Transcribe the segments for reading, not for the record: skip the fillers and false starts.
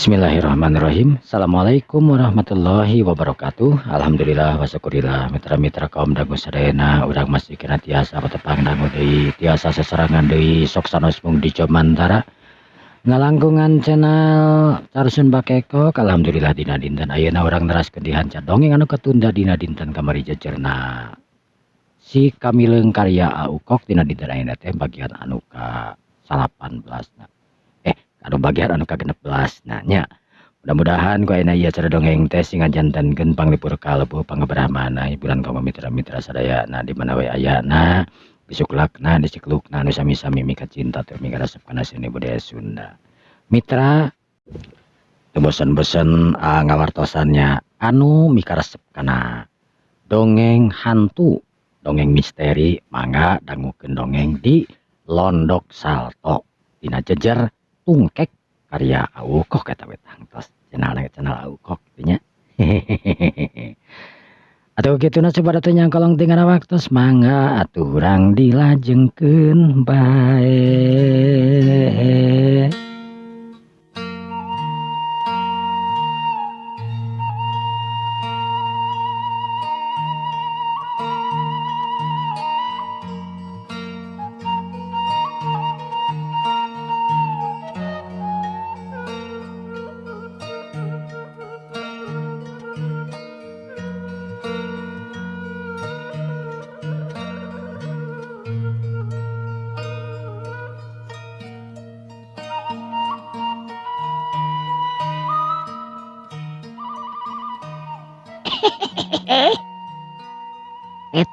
Bismillahirrahmanirrahim. Assalamualaikum warahmatullahi wabarakatuh. Alhamdulillah wasyukurillah mitra-mitra kaum dangu sadayana urang masih kena tiasa patepang dangu deui tiasa seserangan deui sok sanes mung di Jomantara ngalangkungan channel Carsun Bakekok. Alhamdulillah dina dinten ayeuna urang neraskeun dihanca dongeng anu ketunda dina dinten kamari jejerna si Kamileung karya Aukok dina dinten ayeuna teh bagian anu ka 18 na. Anu bagian anu ka-16 nanya. Mudah-mudahan ku ayeuna ieu cara dongeng teh sing ngajantenkeun panglipur kalbu pangabrahmana hiburan kaum mitra-mitra sadayana di mana we ayana bisuklakna disiklukna anu sami-sami mika cinta teu mika resep kana seni budaya Sunda. Mitra teu bosen-bosen ngawartosannya anu mika resep kana dongeng hantu, dongeng misteri, mangga dangukeun dongeng di Londok Salto dina jejer Tungkek karya Aukok kata betang tos channel Aukok nya. Atuh kituna coba atuh nyangkolong tinggal waktos mangga atuh urang dilajengkeun bae.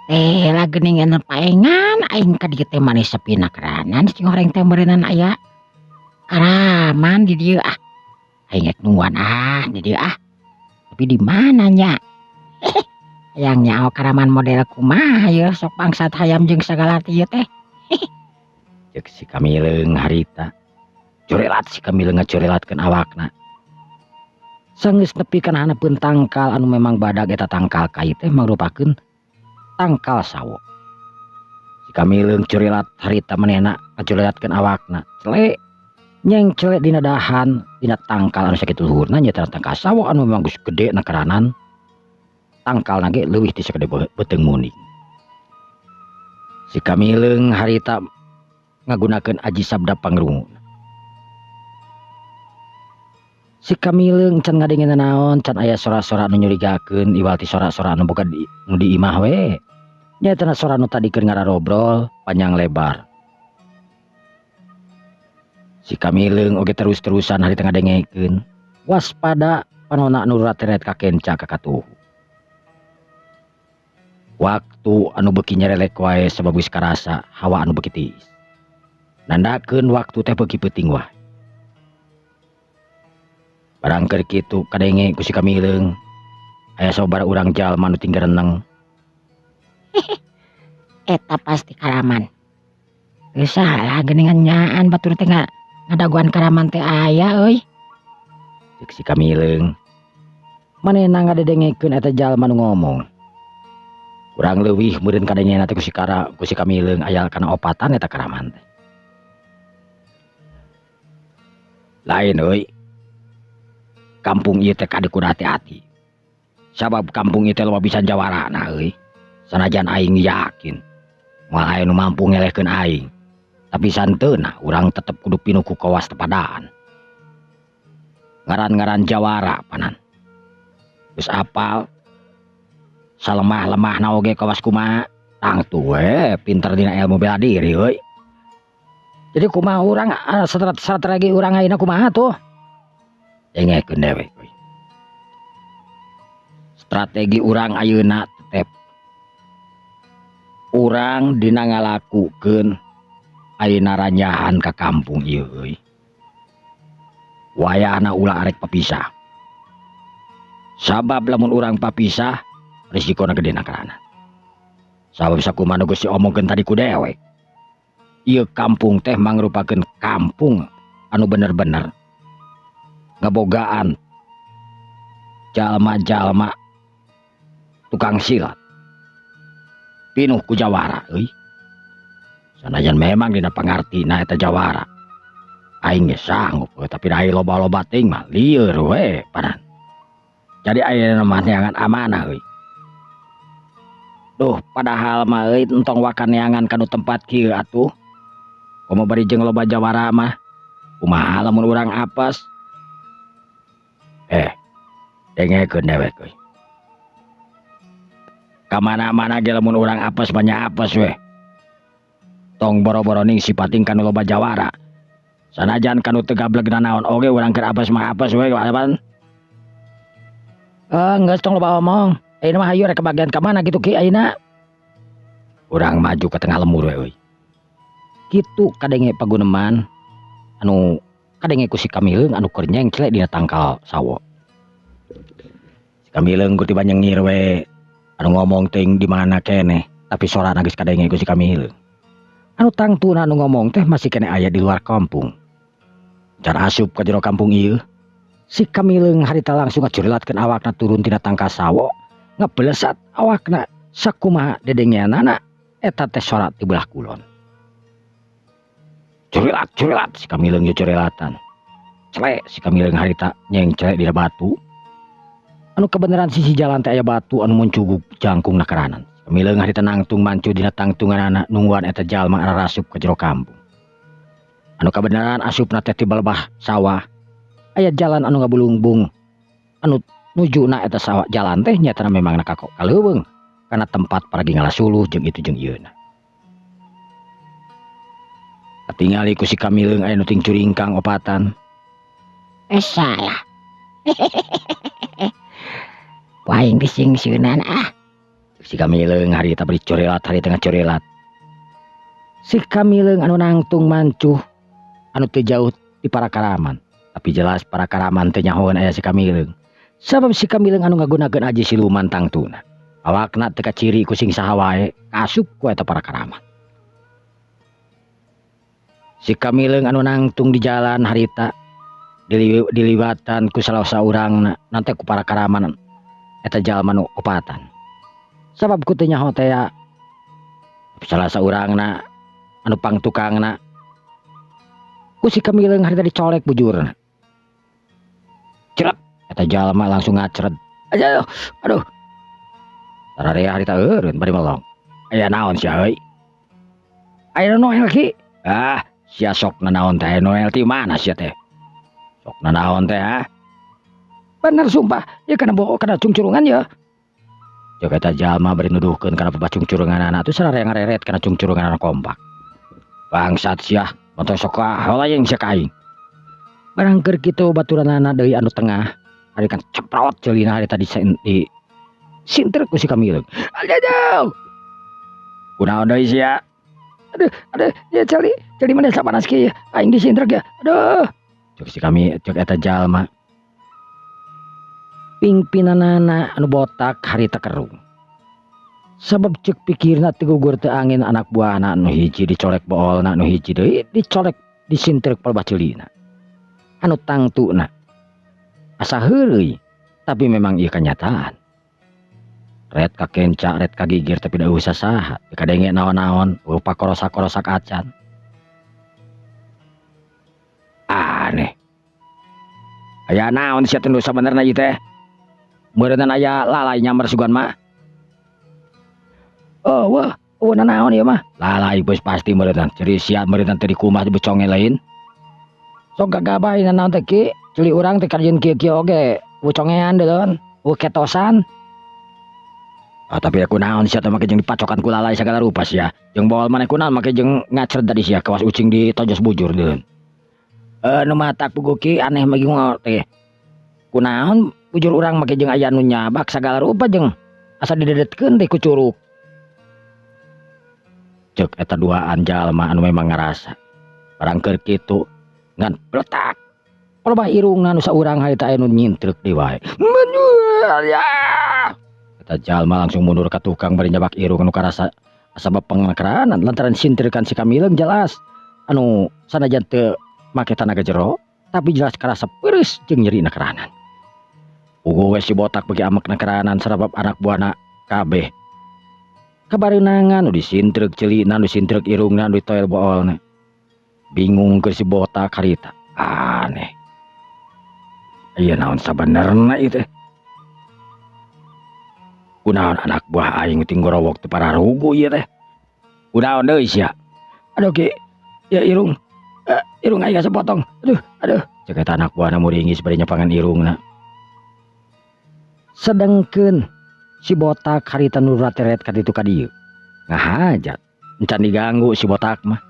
Teh lageningan paengan aing ka dieu teh manis sepina keranan cing horeng teh meureunana aya karaman di dieu aing rek nungguan di dieu tapi di mana nya hayang nyaho karaman model kumaha ye sok bangsat hayam jeung sagala ieu teh Cek si Kamileung harita corelat si Kamileung ngacorelatkeun awakna sageus nepi kana hanapeun tangkal anu memang badag eta tangkal kai teh mangrupakeun tangkal sawo. Si Kamileung corelat harita manehna ngacorelatkeun awakna celek nyeng celek dina dahan dina tangkal anu sakitu luhurna nya tangkal sawo anu memang geus gede na karanan tangkalna ge leuwih ti sakade beuteung muning. Si Kamileung harita ngagunakeun aji sabda pangrungu. Si Kamileung can ngadengin naon can aya sora-sora anu nyurigakeun iwal ti sora-sora anu boga di imah we nya teh sora anu tadi keur ngararobrol panjang lebar. Si Kamileung oge terus-terusan harita ngadengekeun waspada panonna anu rateret ka kenca ka katuhu. Waktu anu beuki nyerelek wae sabab geus karasa hawa anu beuki tiis nandakeun waktu teh beuki peuting wae. Barang keur kitu kadenge ku si Kamileung aya sababaraha urang jalma nu tinggal reneng. eta pasti karaman geus salah geuningan nyaan batur teh ngadaguan karaman teh aya euy Cek si Kamileung manehna ngadedengekeun eta jalma nu ngomong. Urang leuwih meureun kadengena teh ku si Kamileung aya kana opatan eta karaman teh. Lain euy. Kampung ieu teh kade kudu hati-hati. Sabab kampung ieu teh loba pisan jawarana euy. Sanajan aing yakin moal aya nu mampu ngelehkeun aing, tapi santeuna urang tetep kudu pinuh ku kawas tepadaan. Ngaran-ngaran jawara panan. Geus apal salemah-lemahna oge kawas kumaha tang tuh we pinter dina ilmu bela diri euy. Jadi kumaha urang strategi urang ayeuna kumaha tuh? Dengekeun dewe euy. Strategi urang ayeuna tetep urang dina ngalakukeun ayeuna ranyahan ka kampung ieu euy. Wayahna ulah arek papisah. Sabab lamun urang papisah risikona gede na karanan. Sabab sakumaha nu geus diomongkeun tadi ku dewek. Ieu kampung teh mangrupakeun kampung anu bener-bener ngabogaan jalma-jalma tukang silat pinuh ku jawara euy. Sanajan memang dina pangartina eta jawara Aing geus sanggup tapi da loba-loba ting mah lieur we padan. Jadi ayeuna mah neangan amanah euy. Duh padahal mah euy entong wakan neangan kanu tempat kieu atuh. Komo bari jeung loba jawara mah kumaha lamun urang apes. Dengekeun dewek euy. Ka mana-mana ge lamun urang apes banyak apes we. Tong boro-boro ning sipating kanu loba jawara. Sanajan kanu teu gablegna naon oge urang keur apes mah apes we kapan. Geus tong loba omong. Ayeuna mah hayu rek kebagian ka mana kitu ki ayeuna. Urang maju ke tengah lemur we euy. Kitu kadenge paguneman anu kadenge ku si Kamileung anu keur nyengcle dina tangkal sawo. Si Kamileung ku tiba nyengir we anu ngomong teuing di mana keneh tapi sorana geus kadenge ku si Kamileung. Anu tangtuna anu ngomong teh masih kene aya di luar kampung. Cara asup ka jero kampung ieu, si Kamileung harita langsung ngacurilatkeun awakna turun tina tangkal sawo, ngabelesat awakna sakumaha dedengeanana eta teh sorat di belah kulon. Curilat si Kamileung ge curilatan. Cele si Kamileung harita nyengcle dina batu. Anu kebenaran sisi jalan teh aya batu anu muncuguk jangkungna karanan. Kamileung harita nangtung mancu dina tangtunganana nungguan eta jalma anu rasup ka jero kampung. Anu kabenaran asupna teh ti balebah sawah. Aya jalan anu ngabulungbung. Anu nujuna eta sawah jalan teh nyatana memang nakakok kaleuweung kana tempat paragi ngalasuluh jeung itu jeung ieuna. Katingali ku si Kamileung aya nu ting curingkang opatan. Salah. Waing dising-singeunan ah. Si Kamileung harita beri curilat hari tengah curilat. Si Kamileung anu nangtung mancuh anu teu jauh di Parakaraman. Tapi jelas Parakaraman teh nyahoeun aya si Kamileung. Sabab si Kamileung anu ngagunakeun aji siluman tangtuna. Awakna teu kaciri ku sing saha wae kasup ku eta Parakaraman. Si Kamileung anu nangtung di jalan harita diliwatan ku salah saurangna nanti ku Parakaraman eta jalma nu opatan. Sabab ku teu nyaho teh salah saurangna anu pangtukangna ku si Kamileung harita dicolek bujurna. Cret eta jalma langsung ngacred. Aduh. Sararea harita eureun bari melong. Aya naon sia euy? Aya Noel ki. Sia sok nanaon teh Noel ti mana sia teh? Sok nanaon teh Bener sumpah, ya kana bohong kana cungcurungan ya. Jog eta jalma bari nuduhkeun kana babacungcurunganana teh sararea ngareret kana cungcurunganana kompak. Bangsat sia, montong sok holayeng sia ka aing. Barang keur kitu baturanana deui anu tengah, ari kan ceprot ceulina ari tadi di sinter ku si Kamileung. Aduh. Kunaon deui sia? Aduh, ya cali mana sapanas ki aing disintrek ya. Aduh. Cuk si kami cuk eta jalma. Pingpinanana anu botak harita kerung. Sabab cek pikirna teu gugur teu angin anak buahna anu hiji dicolek boolna anu hiji deui dicolek disintrek palebah ceulina. Anu tangtuna asa heureuy tapi memang ieu kenyataan. Red ka kenca, red ka gigir tapi da usah saha. Kadenge naon-naon, rupa korosak-korosak acan. Aneh. Aya naon sia teu sabenerna ieu teh? Meureunna aya lalai nyamar sugan mah. Oh, wah, naon ieu mah? Lalai bos pasti meureunna. Ceri sia meureunna teh dikumah dibeconge lain. Sok gagabai naon teh ki? Culi urang teh karjeun kieu-kieu oge, becongean deuleuan, ketosan. Tapi aku naon sia teh make jeung dipacokan ku lalai sagala rupa sia. Jeung baol maneh kunaon make jeung ngacred tadi sia kawas ucing ditojos bujur deun. Nu matak puguh ki aneh magi teh. Kunaon bujur urang make jeung aya nu nyabak sagala rupa jeung asa didedetkeun deui ku curug. Ceuk eta duaan jalma anu memang ngarasa. Barang keur kitu ngan bletak. Loba irungna nu saurang harita aya nu nyintrek deui wae. Ya. Eta jalma langsung mundur ka tukang bari nyabak irung anu karasa asa bapengakaranan lantaran sintrekan si Kamileung jelas anu sanajan teu make tanaga jero tapi jelas karasa peureus jeung nyeri na karanan. Ugo we si botak bagi amek na karanan sarabab anak buahna kabeh. Kabareunangan nu disintrek ceulina nu disintrek irungna nu ditoel boolna. Bingung keur si botak harita. Aneh. Iya naon sabenerna itu. Kunaon anak buah aing ting gorowok teu pararugu ieu teh. Kunaon deui sia? Aduh ki, ya irung. Irung aing sepotong. Aduh. Cek eta anak buahna muringis bari nyepangan irungna. Sedengkeun si botak harita nu rateret ka ditu ka dieu. Ngahajat, encan diganggu si botak mah.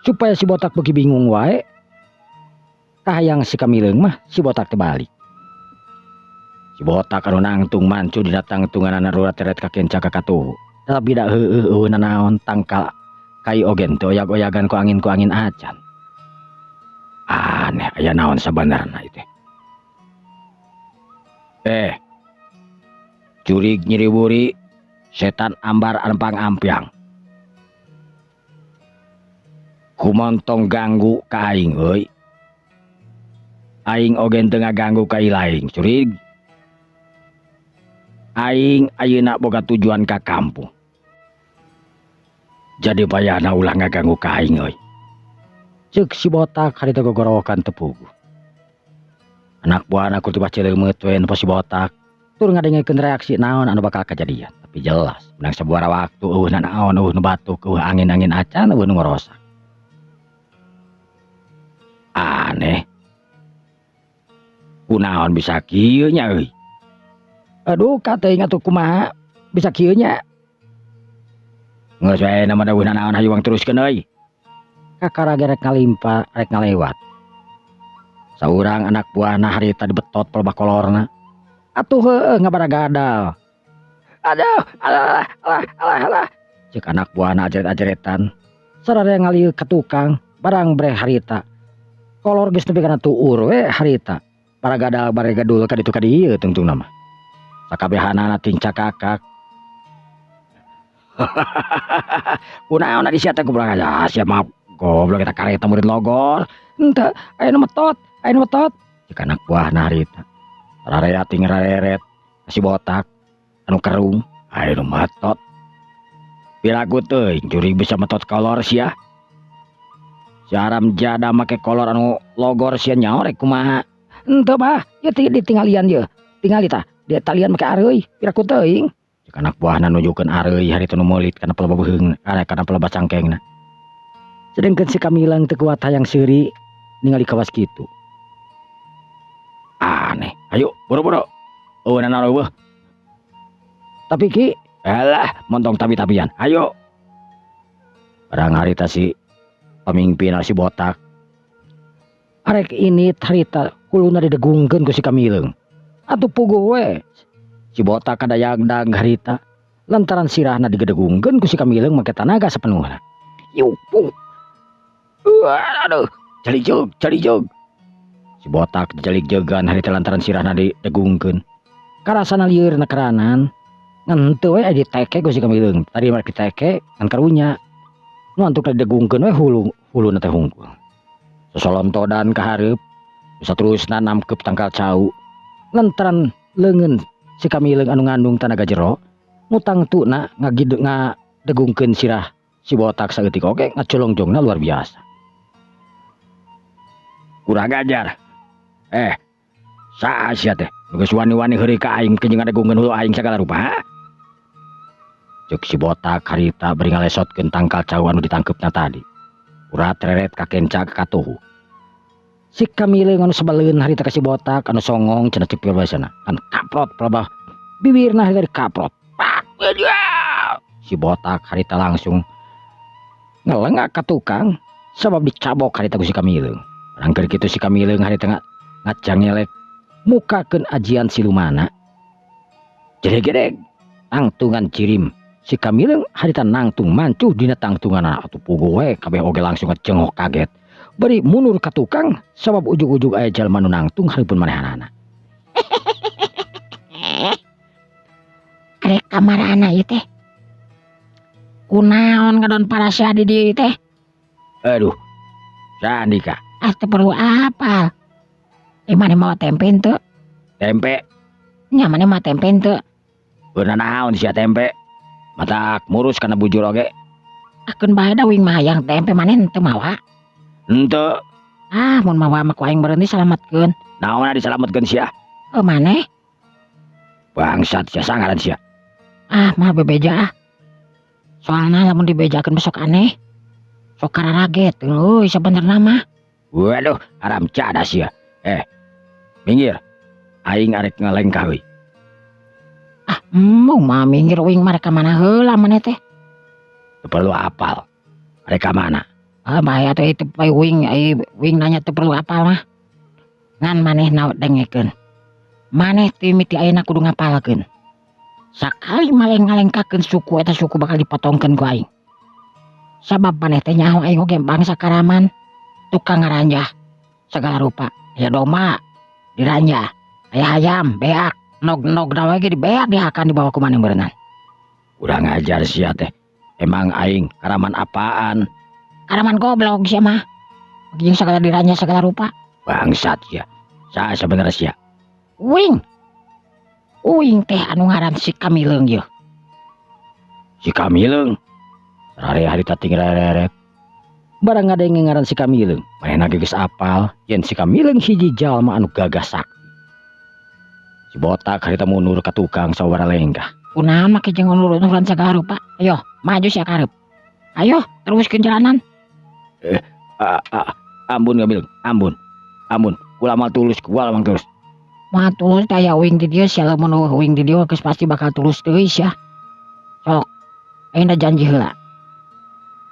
Supaya si botak beuki bingung wae. Kahayang si Kamileung mah si botak teh balik. Si botak anu nangtung mancu dina tangtunganna nu rateret ka kenca ka katuhu. Tapi da heueuh nanaon tangkal kai ogen teu oyag-oyagan ku angin acan. Aneh aya naon sabenerna itu. Curig nyiriburi setan ambar ampang ampiang. Kumontong ganggu ka aing euy. Aing ogen teu ngaganggu ka ilaing curig. Aing ayeuna boga tujuan ka kampung. Jadi payahna ulah ngaganggu ka aing euy. Ceuk si botak harita gogorowokan tepugu. Anak buahna kudu baca leumeut we nepo si botak. Tur ngadengkeun reaksi naon anu bakal kajadian. Tapi jelas, menang sabaraha waktu eueuhna naon eueuh nu batuk, eueuh angin acan, eueuh nu ngorosak. Aneh. Kunaon bisa kieu nya euy? Aduh, kateuing atuh kumaha bisa kieu nya? Geus wae na mah dawuhna naon hayu wang teruskeun euy. Kakaraga rek ngalimpa rek ngalewat. Saurang anak buahna harita dibetot pelebah kolorna. Atuh heueuh ngabaragadal. Aduh, alah. Cek anak buahna ajeret-ajeretan. Sararea ngalieu ka tukang barang bre harita. Kolor geus nepi kana tuur we harita. Baragadal baregadul ka ditu ka dieu tungtungna mah. Sakabehanana ting cakakak. Kunaon adi sia teh goblok aja sia mah goblok eta kareta murid logor. Henteu aya nu metot. Cek anak buahna harita. Rarea ting rareret si botak anu kerung aya nu metot. Piragu teuing curig bisa metot kolor sia. Si aram jada make kolor anu logor sia nyaho rek kumaha. Henteu bah, ieu ditingalian ieu. Tingali tah, dia talian make areuy, piraku teuing. Cek anak buahna nujukeun areuy harita nu meulit kana pelebah beheung, kana pelebah cangkengna. Sedengkeun si Kamileung teu kuat hayang seuri ningali kawas kitu. Aneh, ayo boro-boro. Eueuh naon eueuh. Tapi ki, alah montong tabi-tabian. Ayo. Barang harita si pamimpin si botak. Arek ini harita kuluna didegungkeun ku si Kamileung. Atuh puguh we. Si botak kadayagdag harita lantaran sirahna digedegungkeun ku si Kamileung make tanaga sapenuhna. Yupuh. Aduh, calijog. Si botak dijalig-jogan harita lantaran sirahna didegungkeun. Karasana lieur na keranan. Ngan henteu we diteke ku si Kamileung. Tadi mah diteke ngan karunya. Nu antuk didegungkeun we huluna teh hungkul. Sosolontodan ka hareup bisa terusna namkep tangkal cau. Lantaran leungeun si Kamileung anu ngandung tanaga jero nu tangtuna ngadegungkeun sirah si botak saeutik oge ngacolongjongna luar biasa. Kurang ajar. Saha sia teh? Nu geus wani-wani heureuy ka aing kenjeung ngadegungkeun hulu aing sagala rupa, ha? Ceuk si botak harita bari ngalesotkeun tangkal cau anu ditangkepna tadi. Urat reret ka kenca ka katuhu. Si Kamileung anu sabaleun harita ka si botak anu songong cenah cipir baesana. Kan kaprot pelebah bibirna harita dikaprot. Pak, si botak harita langsung ngelengak ka tukang sabab dicabok harita ku si Kamileung. Rangkeur kitu si Kamileung harita ngacangelek mukakeun ajian silumana. Jedeg-jedeg tangtungan cirim. Si Kamileung harita nangtung mancuh dina tangtunganna atuh puguh we kabeh oge langsung ngacengok kaget. Bari mundur ka tukang sabab ujug-ujug aya jalma nu nangtung hareupeun manehanana. Arek kamarana ieu teh. Kunaon ngadon parasya di dieu teh? Aduh. Sandika. Teu perlu apal. Mane mau tempe henteu? Tempe. Nya mane mah tempe henteu? Beuna naon sia tempe? Matak murus kana bujur oge. Akeun bae da wing mah hayang tempe mane henteu mawa. Henteu. Mun mawa mah ku aing berhenti salametkeun. Naon diselametkeun sia? Maneh? Bangsat sia sangaran sia. Mah bebeja ah. Soalna lamun dibejakeun besok aneh. Sok kararaget euy sabenerna mah. Waduh, haram cadas sia. Minggir. Aing arek ngalengkah euy. Mau mah minggir uing mereka mana heula maneh teh. Teu perlu apal. Mereka mana? Bahaya tuh itu wing nanya teu perlu apal mah. Ngan maneh na dengekeun. Maneh ti miti ayeuna kudu ngapalkeun. Sakali maleng-ngalengkakeun suku eta suku bakal dipotongkeun ku aing. Sabab maneh teh nyaho aing oge bangsa Karaman, tukang ngaranjah segala rupa. Ya domba diranjah, aya ayam, beak, nog-nog na ge dibeak dihakan dibawa ku maneh berenang. Urang ngajar sia teh. Emang aing Karaman apaan? Karaman goblok sia mah. Jeung segala diranjah segala rupa. Bangsat sia. Saha sabenerna sia? Uing teh anu ngaran si Kamileung yeuh. Si Kamileung. Rare harita ting reret. Barang ada yang ngaran si Kamileung. Manehna geus apal yen si Kamileung hiji jalma anu gagah sakti. Si botak harita mundur ka tukang sababaraha lenggah. Kunaon make jeung nurut-nurutan segala rupa. Ayo, maju sia karep. Ayo, teruskeun jalanan. Ampun Kamileung, ampun. Kula mah tulus. Mah tulus teh uing di dieu sia lamun uing di dieu geus pasti bakal tulus deui sia. Sok, ayeuna janji heula.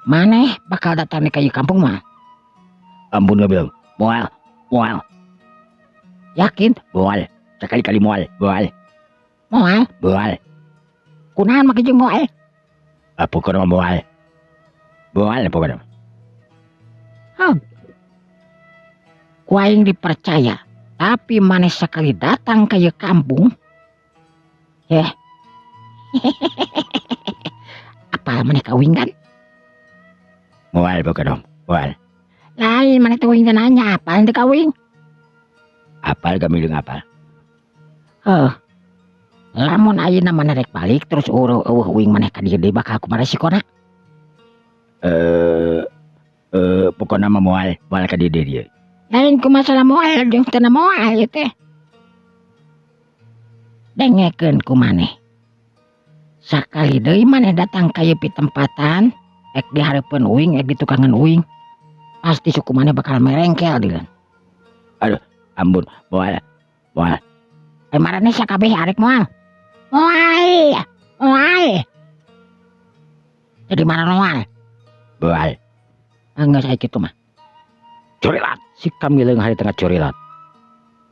Maneh bakal datang ka ieu kampung mah. Ampun Kamileung, moal. Yakin? Moal, sekali-kali moal. Moal? Kunaon make jeung moal? Pokona moal. Moal pokona. Ku aing dipercaya. Tapi maneh sekali datang ke ieu kampung. Apal maneh kawing kan? Moal pokona, moal. Lain maneh teh uing teh nanya apal teh kawing? Apal Kamileung apal. Lamun ayeuna maneh rek balik terus uing maneh ka dieu deui bakal kumaha resikona? Pokona mah moal ka dieu. Lain ku masalah moal jeung teu moal ieu teh. Dengekeun ku maneh. Sakali deui maneh datang ka ieu pitempatan, ek dihareupeun uing, ek ditukangan uing, pasti suku maneh bakal merengkel dileun. Aduh, ampun, moal. Marane sakabeh arek moal. Moal. Jadi mana moal? Moal. Enggak saya gitu mah. Corilat, si Kamileung hari tengah corilat.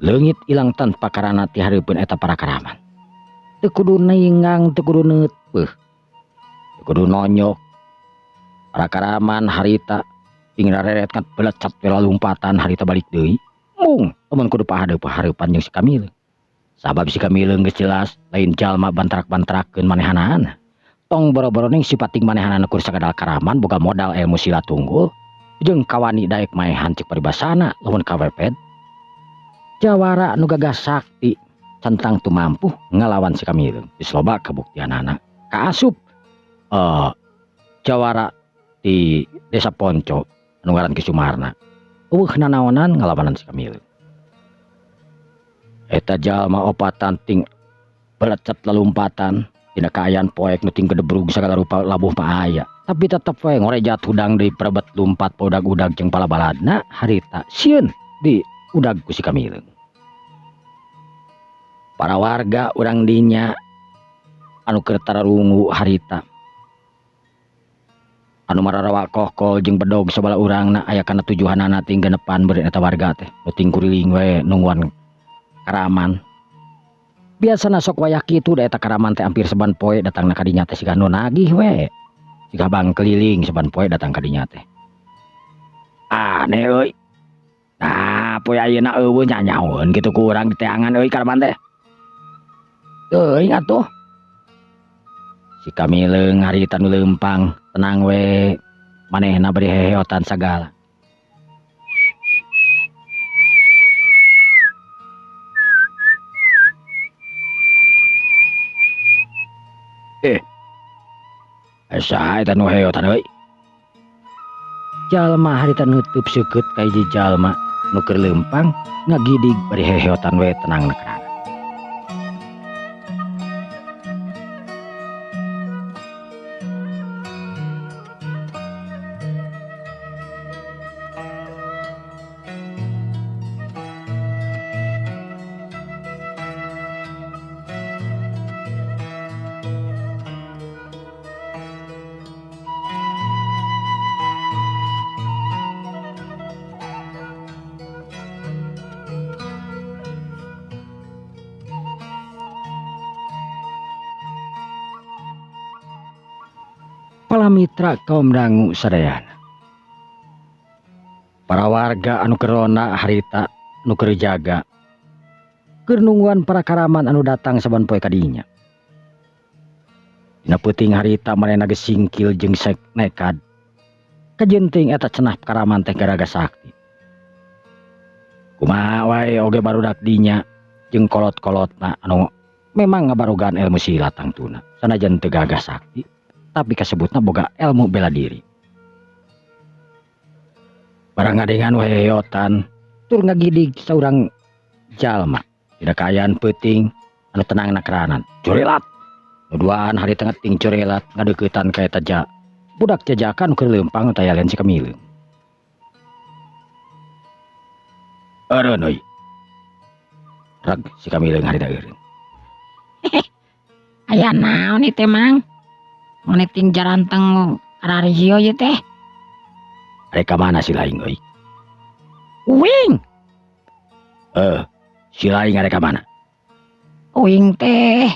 Leungit ilang tanpa karana ti hareupeun eta para Karaman. Teu kudu ningang, teu kudu neuteuh. Teu kudu nonyok. Para Karaman harita ting rareretkan belecet lompatan harita balik deui. Mung, amun kudu pahareupan jeung si Kamileung. Sabab si Kamileung geus jelas lain jalma bantrak-bantrakeun manehanana. Tong boro-boro ning sipating manehanana kudu sakadal Karaman boga modal ilmu silat tunggul. Jeung kawani daek maehan cek paribasana lamun kawepet. Jawara nu gagah sakti centang tu mampu ngalawan si Kamileung. Geus loba kabuktianana. Kaasup jawara di Desa Ponco anu ngaran Ki Sumarna. Eueuh nanaonan ngalawanan si Kamileung. Eta jalma opatan ting belecet lelumpatan tina kaayaan poek nu ting gedebrug sagala rupa labuh mah aya. Tapi tetep we ngorejat hudang deui perebet lumpat podag-udag jeung palabaladna harita sieun di udag ku si Kamileung. Para warga urang dinya anu keur tararungu harita anu mararawa kohkol jeung bedog sabala urangna aya kana tujuanana ting genepan beureun eta warga teh nu ting kuriling we nungguan Karaman. Biasana sok wayah kitu da eta Karaman teh hampir saban poe datangna ka dinya teh siga nu nagih we. Siga bang keliling saban poe datang ka dinya teh. Aneh euy. Nah, poe ayeuna eueuh nyanyaeun kitu ku urang di teangan euy Karaman teh. Teuing atuh. Si Kamileung harita nu leumpang, tenang we. Manehna bari heheotan sagala. Saha eta nu heotan euy? Jalma harita nutup seukeut ka hiji jalma nu keur leumpang ngagidig bari heheotan we tenang nekrana. Palamitra kaum dangu sadayana. Para warga anu kerona harita nu keur jaga keur nungguan para karaman anu datang saban poe kadinya. Dina peuting harita manehna geus singkil jeung nekad kajenting eta cenah karaman teh garaga sakti. Kumaha wae oge barudak dinya jeung kolot-kolotna anu memang ngabarogan ilmu silat tangtuna sanajan teu gagah sakti tapi kasebutna boga ilmu bela diri. Barang ngadengan waheyotan tur ngagidig saurang jalma tina kaayaan peuting anu tenang nakranan. Curelat nuduaan hari tengah ting curelat ngadeuketan ka eta budak jajakan keur leumpang tayalen si Kamileung. Eureun euy. Rag si Kamileung harita eureun. Aya naon ieu teh Mang? Mane ting jaranteng arario ieu teh. Are ka mana si laing euy? Uing. Si laing are ka mana? Uing teh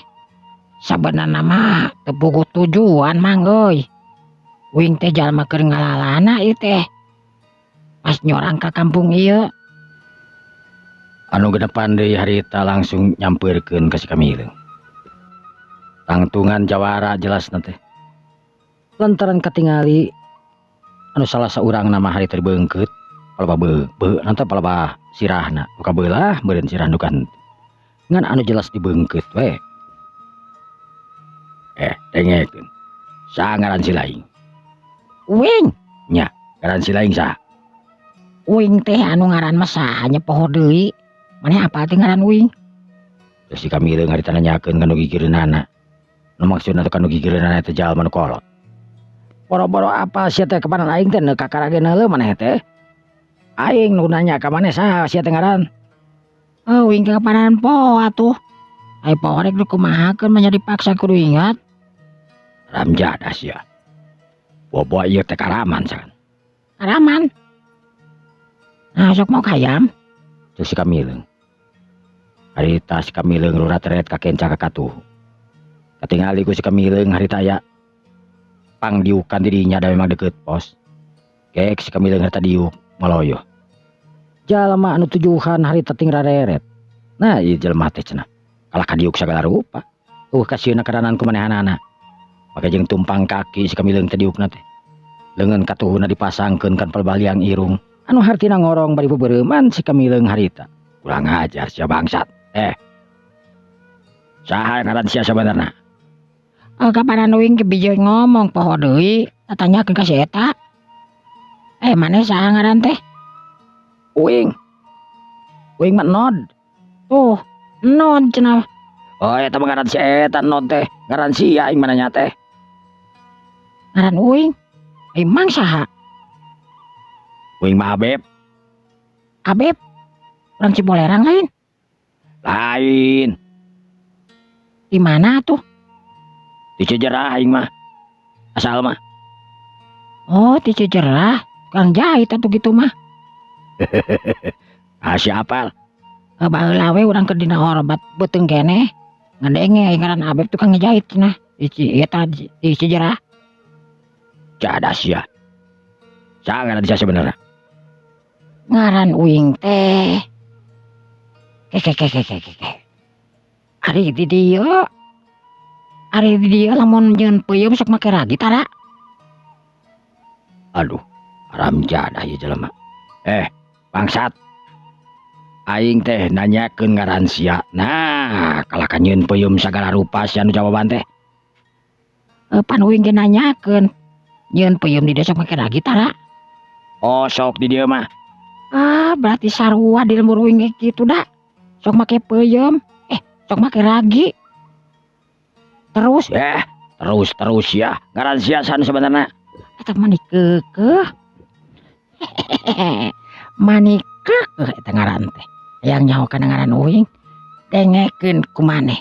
sabenerna mah teu puguh tujuan Mang euy. Uing teh jalma keur ngalalana ieu teh. Pas nyorang ka kampung ieu. Anu genepan deui harita langsung nyampeurkeun ka si Kamileung. Tangtungan jawara jelasna teh. Lantaran katingali anu salah saurang nama hari terbeungkeut paleba beu nanti paleba sirahna buka beulah meureun sirah nu kan ngan anu jelas dibeungkeut we. Dengekeun. Saha ngaran si laing? Uing. Nya, ngaran si laing saha? Uing teh anu ngaran mah saha nya poho deui. Maneh apa teh ngaran Uing? Terus si Kamileung harita nanyakeun kanu gigireunana. Nu maksudna teh kanu gigireunana teh jalma nu kolot. Boro-boro apa sia teh kepanan aing teh neuk kakarageun heuleuh maneh teh. Aing nu nanya ka maneh saha sia teh ngaran? Uing teh kepanan poho atuh. Ai poho rek kumahakeun mah nya dipaksa kudu ingat. Ramjadah sia. Bobo ieu teh karaman san. Karaman. Nah, sok mau hayam. Terus si Kamileung. Harita si Kamileung rurat teret ka kenca ka katuh. Katingali ku si Kamileung harita aya pangdiukan dirinya da memang deket pos. Kek si Kamileung harita diuk maloyo. Jalma anu tujuhan harita ting rareret. Nah ieu jelema teh cenah. Kalah kadiuk sagala rupa. Kasieuna karanan kumanehanana. Maka jeung tumpang kaki si Kamileung teh diukna teh. Leungeun katuhuna dipasangkeun kan palbaliang irung. Anu hartina ngorong bari bebereuman si Kamileung harita. Kurang ajar sia bangsat. Saha ngaran sia sabenerna? Kapanan Uing kebijeu ngomong poho deui, tatanyakeun ka si eta. Maneh saha ngaran teh? Uing. Uing mah Nod. Oh, Nod cenah. Oh eta mah ngaran si eta Nod teh. Ngaran sia aing mana nya teh. Ngaran Uing? Mang saha? Uing mah Abeb. Abeb? Urang Cibolerang lain? Lain. Di mana tuh? Di Cijerah aing mah. Asal mah. Oh, di Cijerah. Tukang jahit atuh gitu mah. Siapal? Baheula we urang keur dina orobat beuteung keneh. Ngandenge aya ngaran Abeb tukang ngejahit cenah. Di Cijerah. Cadas ya. Saha ngaran sia sebenarnya? Ngaran Uing teh. Ari di dieu lamun nyeun peuyeum sok make ragi tara. Aduh, ramjadah ieu jelema. Bangsat. Aing teh nanyakeun ngaran sia. Nah, kalah ka nyeun peuyeum sagala rupa sia nu jawaban teh. Pan Uing ge nanyakeun. Nyeun peuyeum di dieu sok make ragi tara. Oh, sok di dieu mah. Berarti sarua di lembur uing kayak gitu dah. Sok make peyem. Sok make ragi. Terus Terus ya ngaran siasan sebenarnya. eta mani keukeuh. Mani keukeuh eta ngaran teh. Yang nyaho kana ngaran uing dengekeun ku maneh.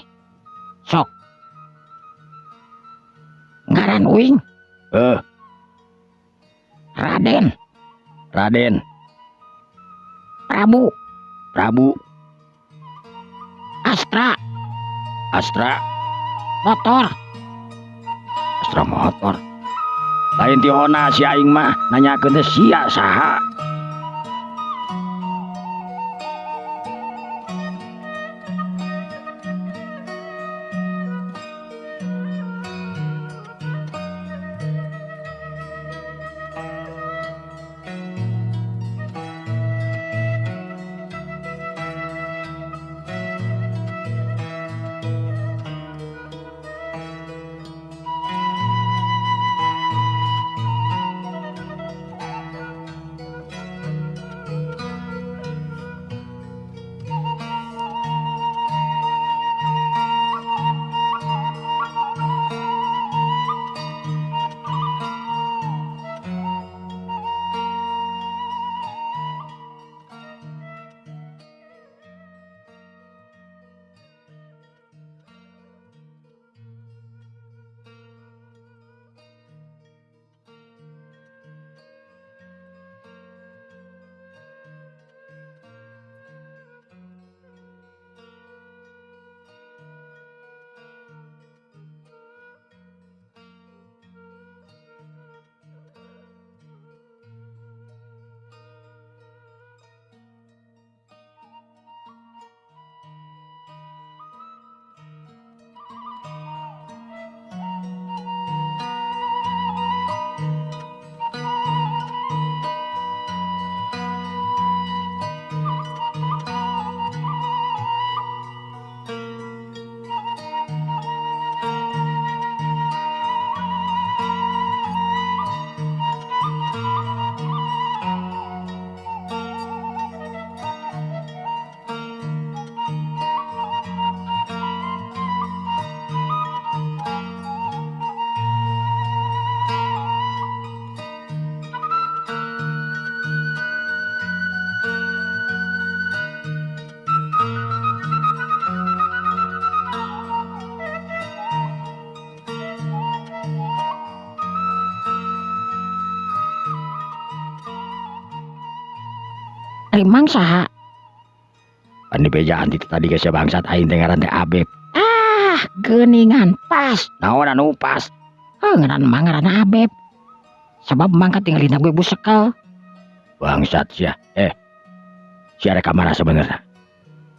Sok. Ngaran uing Raden Prabu Astra motor lain tihona si aing mah nanyakeun teh sia saha. Rimang saha. Pan dibejaan itu tadi geus bangsat aing teh ngaran teh Abeb. Geuningan pas. Naon anu pas? Ngaran mah ngaran Abeb. Sabab mangkat tinggal dina gue busekel. Bangsat sia. Sia rek kamana sebenarnya?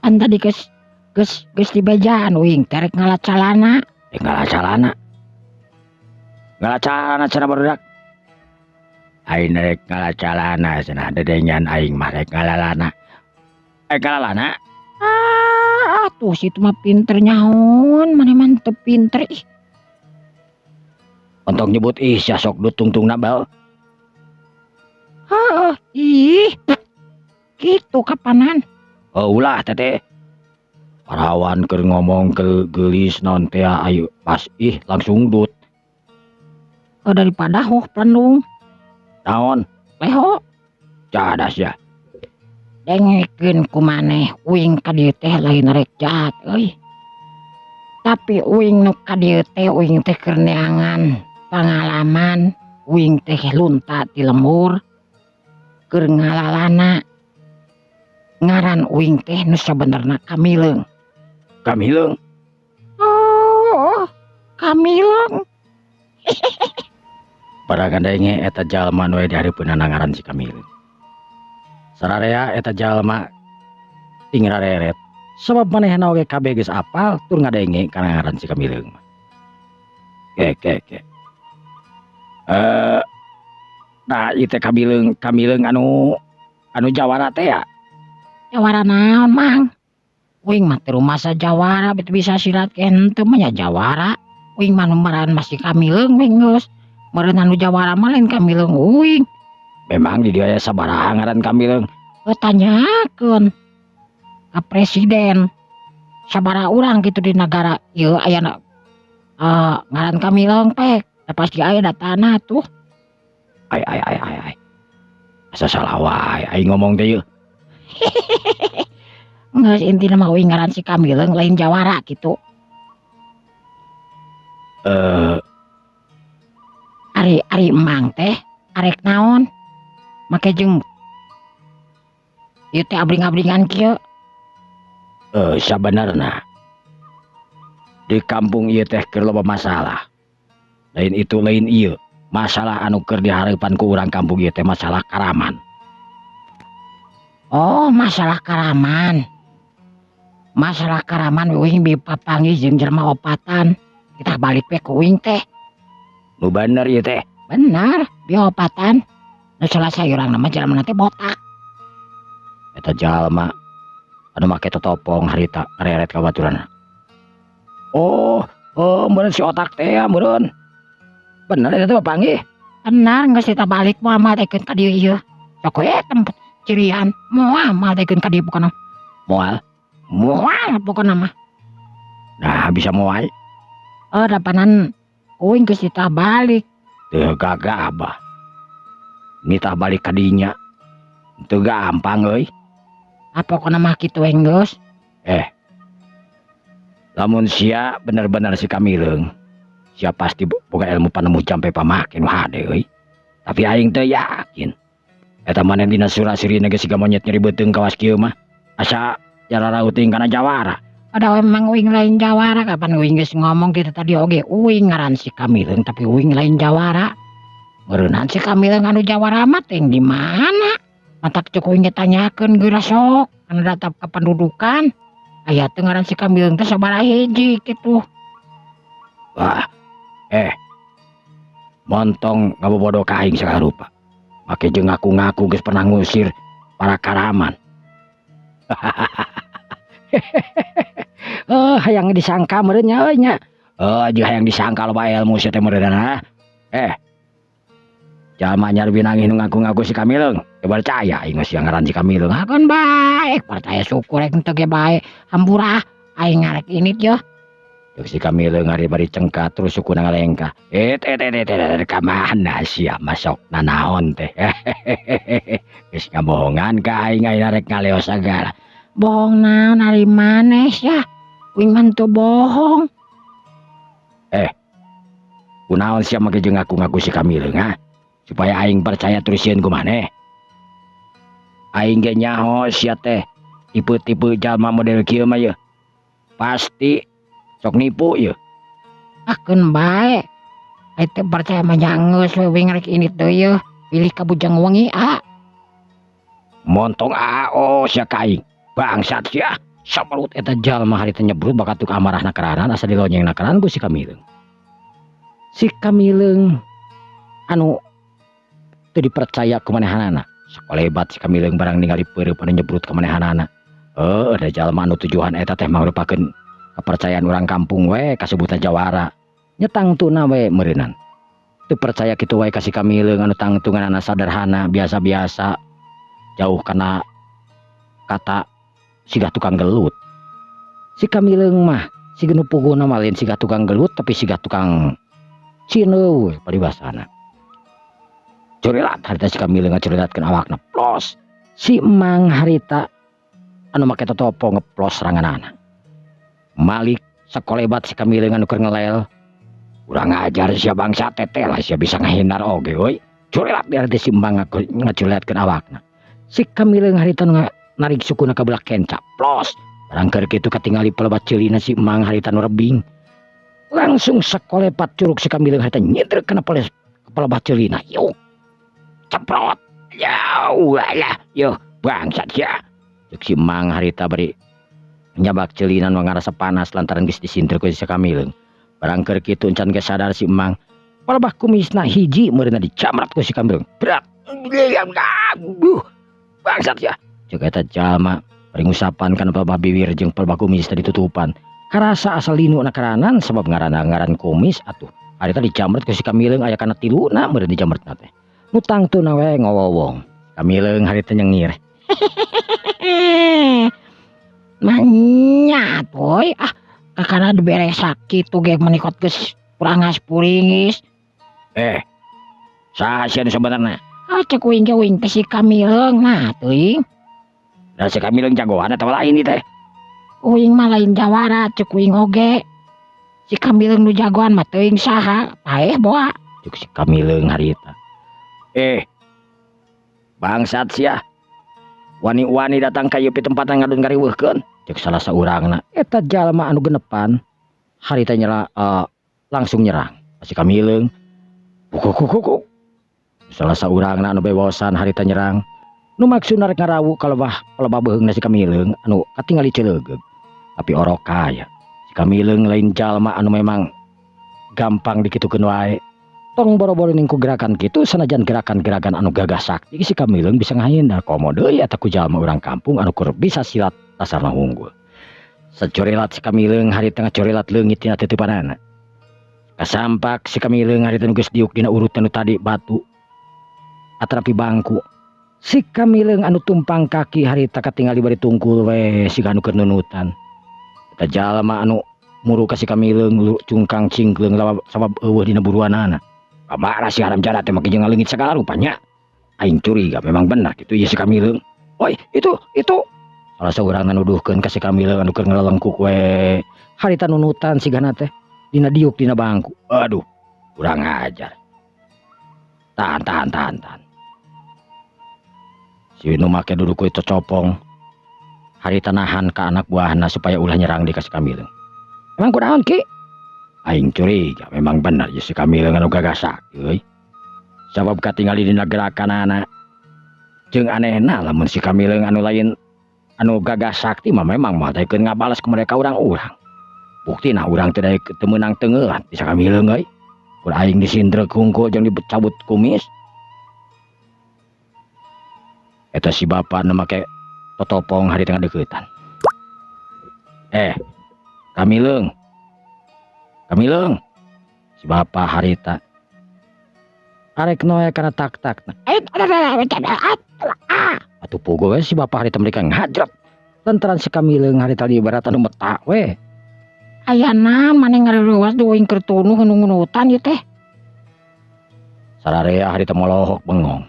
An tadi geus dibejaan uing terek ngalacalana. Ngalacalana cenah barudak. Aing rek ngalacalana cenah dedengan aing mah rek ngalalana. Ngalalana? Tuh situ mah pinter nyaon, mana mantep pinter ih. Untuk nyebut sia sok dutung-tung nabal. Gitu kapanan? Ulah teteh. Parawan keur ngomong ke geulis naon teh ayo pas langsung dut. Daripada Bandung. Naon? Leho. Cadas ya. Dengekeun ku maneh uing ka dieu teh lain rek jahat euy. Tapi uing nu ka dieu teh uing teh keur neangan pangalaman, uing teh lunta ti lembur keur ngalalana. Ngaran uing teh nu sabenerna Kamileung. Kamileung? Oh, Kamileung. Paragan denge eta jalma nu dihareupeunana ngaran si Kamileung. Sararea eta jalma ting rareret sabab manehna oge kabeh geus apal tur ngadenge kana ngaran si Kamileung. Ke. Nah ieu teh Kamileung anu jawara teh ya. Jawara naon, Mang? Uing mah teh rumasa jawara beuh bisa silat ke henteu mah nya jawara. Uing mah nu marahan masih Kamileung we geus. Meureun anu jawara mah lain Kamileung uing. Memang di dieu aya sabaraha ngaran Kamileung. tanyakeun ka presiden sabaraha urang gitu di negara ieu aya ngaran Kamileng pek pasti aya datana tuh. Ai. Asa salah wae aing ngomong teh yeuh. Geus intina mah uing ngaran si Kamileng lain Jawara gitu. Ari emang teh arek naon make jeung ieu teh abring-abringan kieu. Sabenerna di kampung ieu teh keur loba masalah. Lain itu lain ieu, masalah anu keur dihareupan ku urang kampung ieu teh masalah karaman. Oh, masalah karaman. Masalah karaman uing dipapanggih jeung jelema opatan. Kita balik we ku uing teh. Nu bener ieu teh. Benar, biopatan. Nu selesai urang nama jelema teh botak. Eta jalma anu make totopong harita ngareret ka baturanna. Oh, meureun si otak teh ya meureun. Bener eta teh papanggih. Benar, geus kita balik moal maldekeun ka dieu ieu. Sok we tempat cirian moal maldekeun ka dieu pokona. Moal Pokona mah. nah bisa moal Dapanan uing geus kita balik. teu gagah bah. Nitah balik ka dinya teu gampang euy. Pokona mah kitu we geus. Lamun sia bener-bener si Kamileng, sia pasti boga ilmu panemu jampe pamake nu hade euy. Tapi aing teu yakin. Eta maneh dina surasirina ge siga monyet nyeri beuteung kawas kieu mah. Asa jararaut teuing kana Jawara. Ada memang uing lain Jawara kapan uing geus ngomong kita tadi oge uing ngaran si Kamileng tapi uing lain Jawara. Ngeureunaan si Kamileng anu Jawara mah teh di mana? Matak cek uing tanyakeun geura sok kana data kependudukan. Aya teh ngaran si Kamileng teh sabaraha hiji kitu. Wah, montong ngabobodo ka aing segala rupa. Make jeung ngaku-ngaku geus pernah ngusir para karaman. Hayang disangka meureun nya euy nya. Jeung hayang disangka loba ilmu sia teh meureunna. Jalma nyarbi nangih nu ngaku-ngaku si Kamileng. Teu percaya aing geus ngaran si Kamileng. Kan baik, percaya syukur rek teu ge bae. Hampura aing ngarek init yeuh. Jeung si Kamileng ari bari cengkat terus sukuna ngalengkah. Ka mana sia masok nanaon teh. Geus ngabohongan ka aing rek ngaleos sagala. Bohong naon ari manes ya. Uing mah teu bohong. Kunaon sia make jeung ngaku-ngaku si Kamileng ha? Supaya aing percaya terus sieun ku maneh. Aing ge nyaho sia teh tipe-tipe jalma model kieu mah yeuh. Pasti sok nipu yeuh. Keun bae. Ai teh percaya mah geus we uing rek init teh yeuh. Pilih ka bujang wengi Montong sia ka aing. Bangsat sia. Saperut eta jalma harita nyebrut bakatuk amarahna karanan asa dilonyengna karanan ku si Kamileng. Si Kamileng anu teu dipercaya ku manehanana. Sakolebat si Kamileng barang ningali peureup anu nyebrut ka manehanana. Ada jalma anu tujuan eta teh mangrupakeun kepercayaan urang kampung we kasebutan Jawara. Nyetangtuna we meureunan. Teu percaya kitu wae ka si Kamileng anu tangtunganana saderhana biasa-biasa. Jauh kana kata siga tukang gelut. Si Kamileng mah siga nu puguna mah lain siga tukang gelut tapi siga tukang cineu paribasana. Curilat harita si Kamileng ngacurilatkeun awakna plos. Si emang harita anu make totopo ngeplos ranganana. Malik sakolebat si Kamileng anu keur ngelel. Urang ngajar sia bangsa teteh lah sia bisa ngahindar oge euy. Curilat di harita si emang ngacurilatkeun awakna. Si Kamileng harita narik sukuna ka belah kenca plos. Barang keur kitu katingali pelebat ceulina si emang harita nu rebing. Langsung sakolepat curug si Kamileng harita nyedrek kana pelebat ceulina. Yuk. Ceprot. Yo bangsat sia. Cek si emang harita bari nyabak ceulina nu ngarasa panas lantaran geus disinter ku si Kamileng. Barang keur kitu encan geus sadar si emang. Palebah kumisna hiji meureunna dicamrat ku si Kamileng. Berat. Bangsat sia. Cek eta jalma bari ngusapan kana palebah bibir jeung palebah kumis tadi ditutupan. Karasa asal linu na karanan sebab ngaran kumis atuh. Harita dicamret ku si Kamileng aya kana tiluna meureun dicamretna teh. Nu tangtuna we ngowowong. Kamileng harita nyengir. Manya boy kakana dibere sakit tuh gek menikot geus kurang puringis. Saha sieun sebenarnya? Cek wing teh si Kamileung nah teuing. Da si Kamileung jagoan atawa lain ieu teh? Uing mah lain jawara cek wing oge. Si Kamileung nu jagoan mah teuing saha paeh boa. Cuk si Kamileung harita. Bangsat sia. Wani-wani datang ka ieu tempatan ngadun ngariweuhkeun. Cek salah saurangna eta jalma anu genepan harita langsung nyerang si Kamileung. Kuk. Salah saurangna anu bewosan harita nyerang. Nu maksudna rek ngarawu kalebah beheungna si Kamileung anu katingali ceuleugeg. Tapi orok kaya. Si Kamileung lain jalma anu memang gampang dikitukeun wae. Tong boro-boro ningku gerakan kitu sanajan gerakan-gerakan anu gagah sakti si Kamileung bisa ngahindar komo deui eta ku jalma urang kampung anu keur bisa silat dasarna unggul. Sacorelat si Kamileung harita ngacorelat leungit tina teutepanana. Kasampak si Kamileung harita nu geus diuk dina urutan nu tadi batu atrapi bangku. Si Kamileung anu tumpang kaki harita katingali bari tungkul we siga anu keur nunutan. Eta jalma anu muru ka si Kamileung cungkang cingkleung sabab eueuh dina buruanana. Kamana si haram jana teh make jeung ngaleungit segala rupanya. Aing curiga memang benar kitu ieu si Kamileung. Oi, itu. Salah saurang nuduhkeun ka si Kamileung anu keur ngalelengkuk we harita nunutan sigana teh dina diuk dina bangku. Aduh, kurang ajar. Tahan. Si nu make duduk itu copong harita nahan ka anak buahna supaya ulah nyerang di ka si Kamileung. Emang kunaon ki? Aing curiga memang benar si Kamileung anu gagah sakti euy. Sabab katingali dina gerakanana. Jeung anehna lamun si Kamileung anu lain anu gagah sakti mah memang mah daekeun ngabales ke mereka urang-urang. Buktina urang teh daek teu meunang teungeulan di si Kamileung euy. Kur aing disindrek hungkul jeung dicabut kumis. Eta si bapa nu make totopong harita ngadeuketan. Kamileung, si bapa harita arek noe kana tak-takna. Atuh puguh we si bapa harita mereka ngajret. Lantaran si Kamileung harita ibarat anu meta we. Ayana maneh ngareureuwas duing keur tunuh nunutan ieu teh. Sararea harita molohok bengong.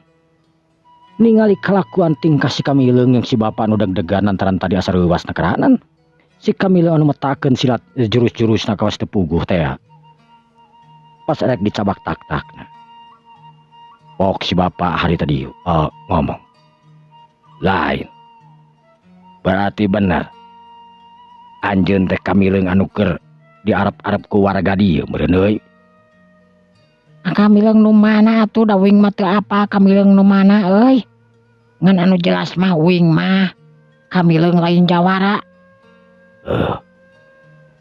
Ningali kelakuan tingkah si Kamileung yang si bapa anu deg-degan lantaran tadi asa reuwas nakeranan. Si Kamileung anu metakeun silat jurus-jurusna kawas teu puguh teh. Pas rek dicabak tak-takna. Pok si bapa harita dieu ngomong. Lain. Berarti bener. Anjeun teh Kamileung anu keur diarep-arep ku warga dieu meureun euy. Kamileung nu mana atuh da wing mah teu apa Kamileung nu mana euy. Ngan anu jelas mah wing mah Kamileung lain jawara.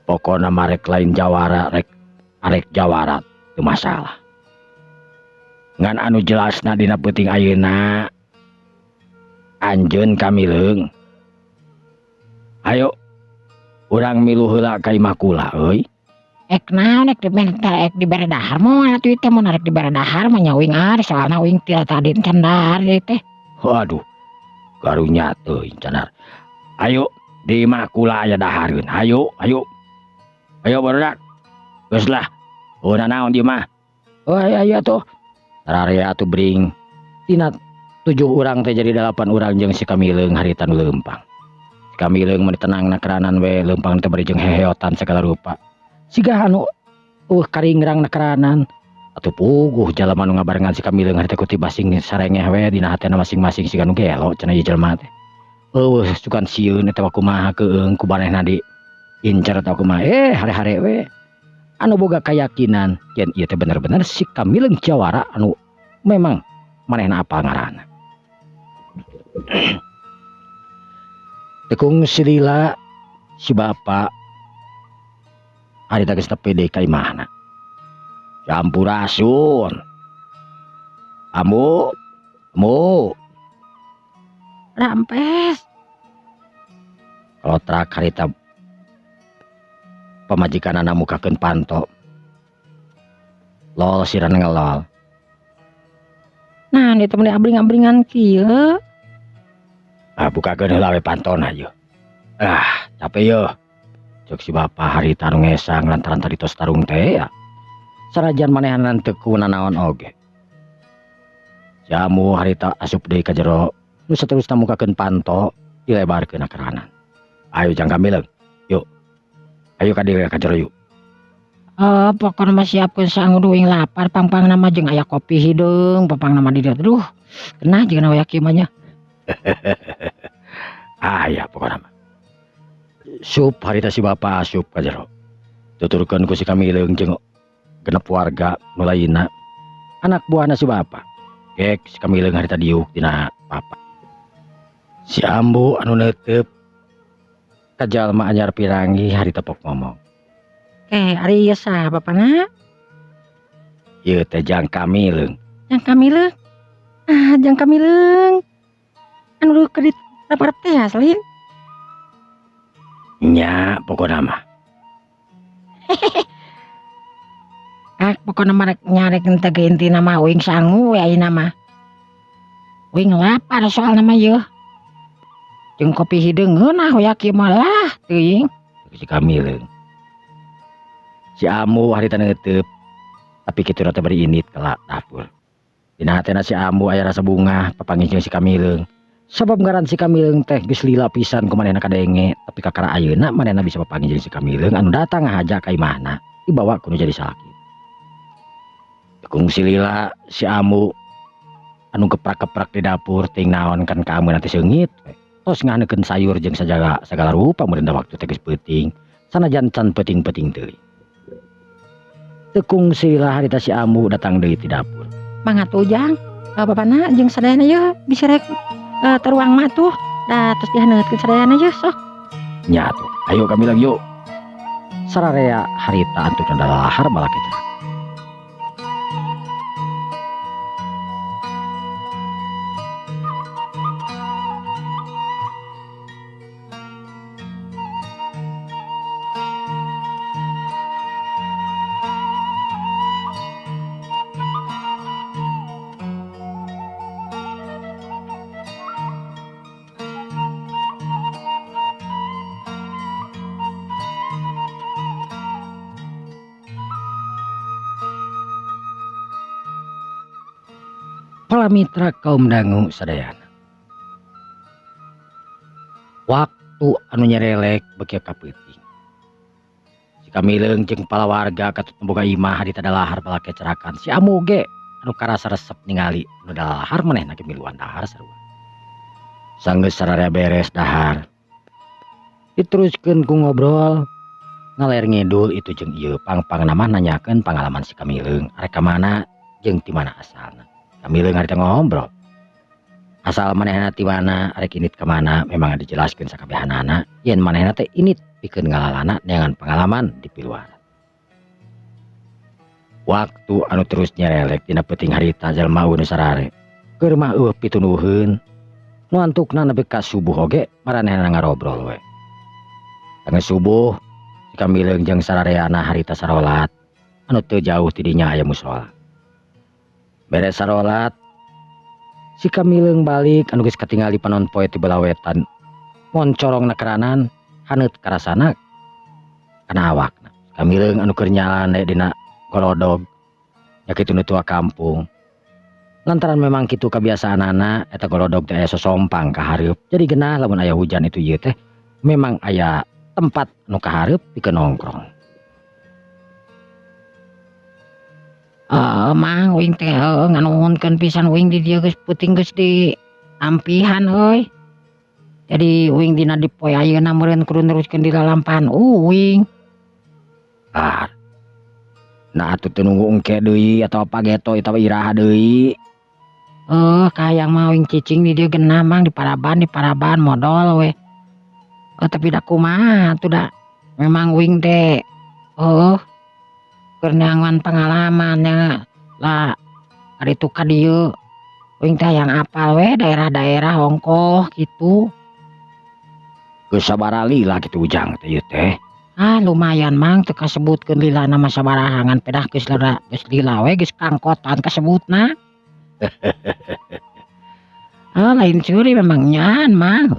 Pokona marek lain jawara arek jawara teu masalah. Ngan anu jelasna dina peuting ayeuna anjeun Kamileung. Ayo urang milu heula ka imah kula euy. Naon dibere dahar moal atuh teh mun arek dibere dahar mah nya wing ari soalna wing tadi can dahar teh. Waduh. Karunya teuing canar. Ayo di imah kula aya dahareun. Ayo barudak. Geus lah. Udah naon di mah? Oh aya tuh. Sararea atuh bring. Tina 7 urang teh jadi 8 urang jeung si Kamileung harita nu leumpang. Si Kamileung mah tenangna keranan we leumpang teh bari jeung heheotan segala rupa. Siga anu karingrang na keranan. Atuh puguh jalma nu ngabarengan si Kamileung harita ku ti basing sarengeh we dina hatena masing-masing siga nu gelo cenah ieu jelema teh. Eueuh sukan sieun eta kumaha keung ku manehna di incer atawa kumaha hare-hare we. Anu boga kayakinan yen ieu teh bener-bener si Kamileung jawara anu memang manehna apal ngaranna. Tekung silila si bapa harita geus pede ka imahna. Sampurasun. Amu. Rampes. Kalau trak harita pamajikanana mukakeun panto. Lol siran ngelol. Nah, itu meni abring-abringan kieu. Bukakeun heula we panton aja. Capek yo. Cek si bapa harita anu ngesang lantaran tadi tos tarung teh ya. Sanajan manehanan teu kunaon oge. Jamu harita asup deui ka jero. Nu saterusna mukakeun panto dilebarkeun ka kanan. Ayo jang kamileung. Yuk. Ayo ka dieu ka jero yuk. Pokoknya mah siapkeun sangu duing lapar pang-pang nama jeung aya kopi hideung papang nama di dieu. Aduh, kenah jeung aya kieu mah nya. Ya pokokna mah. Sup harita si bapa asup ka jero. Tuturkeun ku si kamileung jeung genep warga nu lainna. Anak buahna si bapa. Kek si kamileung harita diuk dina papa. Si ambu anu neuteup ka jalma anyar pirangi harita pok ngomong. Ari ieu saha bapana? Ieu teh jang kamileung. Jang kamileung. Jang kamileung. Anu kedit rapar teh aslin. Nya pokona mah. Pokona mah nyarek teh ge intina mah uing sangu we ayeuna mah. Uing lapar soalna mah yeuh. Jeung kopi hideung ngeunah we kieu mah lah teuing. Si kamileung. Si Amu harita neuteup tapi kitu teh bari init ka dapur. Dina hatena si Amu aya rasa bunga papanggih jeung si kamileung. Sabab ngaran si kamileung teh geus lila pisan ku manehna kadenge, tapi kakara ayeuna manehna bisa papanggih jeung si kamileung anu datang ngahaja ka imahna dibawa ku nu jadi sakit. Kung si lila si Amu anu geprak-geprak di dapur ting naon kan ka ameuna teh seungit we. Tos ngahanekeun sayur jeung sagala rupa mun waktu teh geus peuting, sanajan can peuting-peuting teuing. Tekung sila harita si Amu datang deui ti dapur. Mangga tujang, bapana jeung sadayana yeuh bisa rek teruang mah tuh. Da tos dihaneutkeun sadayana yeuh sok. Nya atuh, ayo kami lagi yuk. Sararea harita antuna dalahar malah kita. Para mitra kaum dangu sadayana. Waktu anu nyerelek beki kapeuting. Si kamileung jeung palawarga katut boga imah di tadalahar bala kecerakan. Si Amu ge anu karasa resep ningali anu dalahar manehna ge miluan dahar sarua. Sanggeus sararea beres dahar. Diteruskeun ku ngobrol ngaler ngidul itu jeung ieu pang-pang nama nanyakeun pangalaman si kamileung arek ka mana jeung ti mana asalna. Kamileung harita ngobrol. Asal manehna ti mana, arek init ka mana, memang dijelaskeun sakabehanana. Yen manehna teh init pikeun ngalalana dengan pengalaman di piluaran. Waktu anu terus nyerelek dina peuting harita jalma nu sarare. Keur mah pitunuhkeun. Nu antukna nepi ka subuh oge maranehna ngarobrol we. Tangis subuh si kamileung jeung sarareana harita sarolat. Anu teu jauh ti dinya aya mushola. Beres sarolat si kamileung balik anu geus katingali panon poe ti bala wetan moncorongna keranan haneut karasana kana awakna. Kamileung anu keur nyalane dina golodog nya kitu nu tua kampung. Lantaran memang kitu kabiasaanana eta golodog teh aya sosompang ka hareup. Jadi geunah lamun aya hujan itu ieu teh memang aya tempat anu ka hareup pikeun nongkrong. Mang uing teh nganuhunkeun pisan uing di dieu geus peuting geus di ampihan euy. Jadi uing dina di poe ayeuna meureun kudu neruskeun di lalampahan uing. Nah atuh teu nunggu engke deui atawa pageto atawa iraha deui. Kayang mah uing cicing di dieu geunah mang di paraban modal we. Tapi da kumaha atuh da. Memang uing teh Pernyangan pengalamannya lah kaditu ka dieu uing teh yang apal we daerah-daerah hongkoh gitu. Geus sabaraha lila kitu ujang teh ieu teh. Lumayan mang teu kasebutkeun lila nama sabaraha ngan pedah geus lila we geus kangkotan kasebutna. Lain curi memang nyan mang.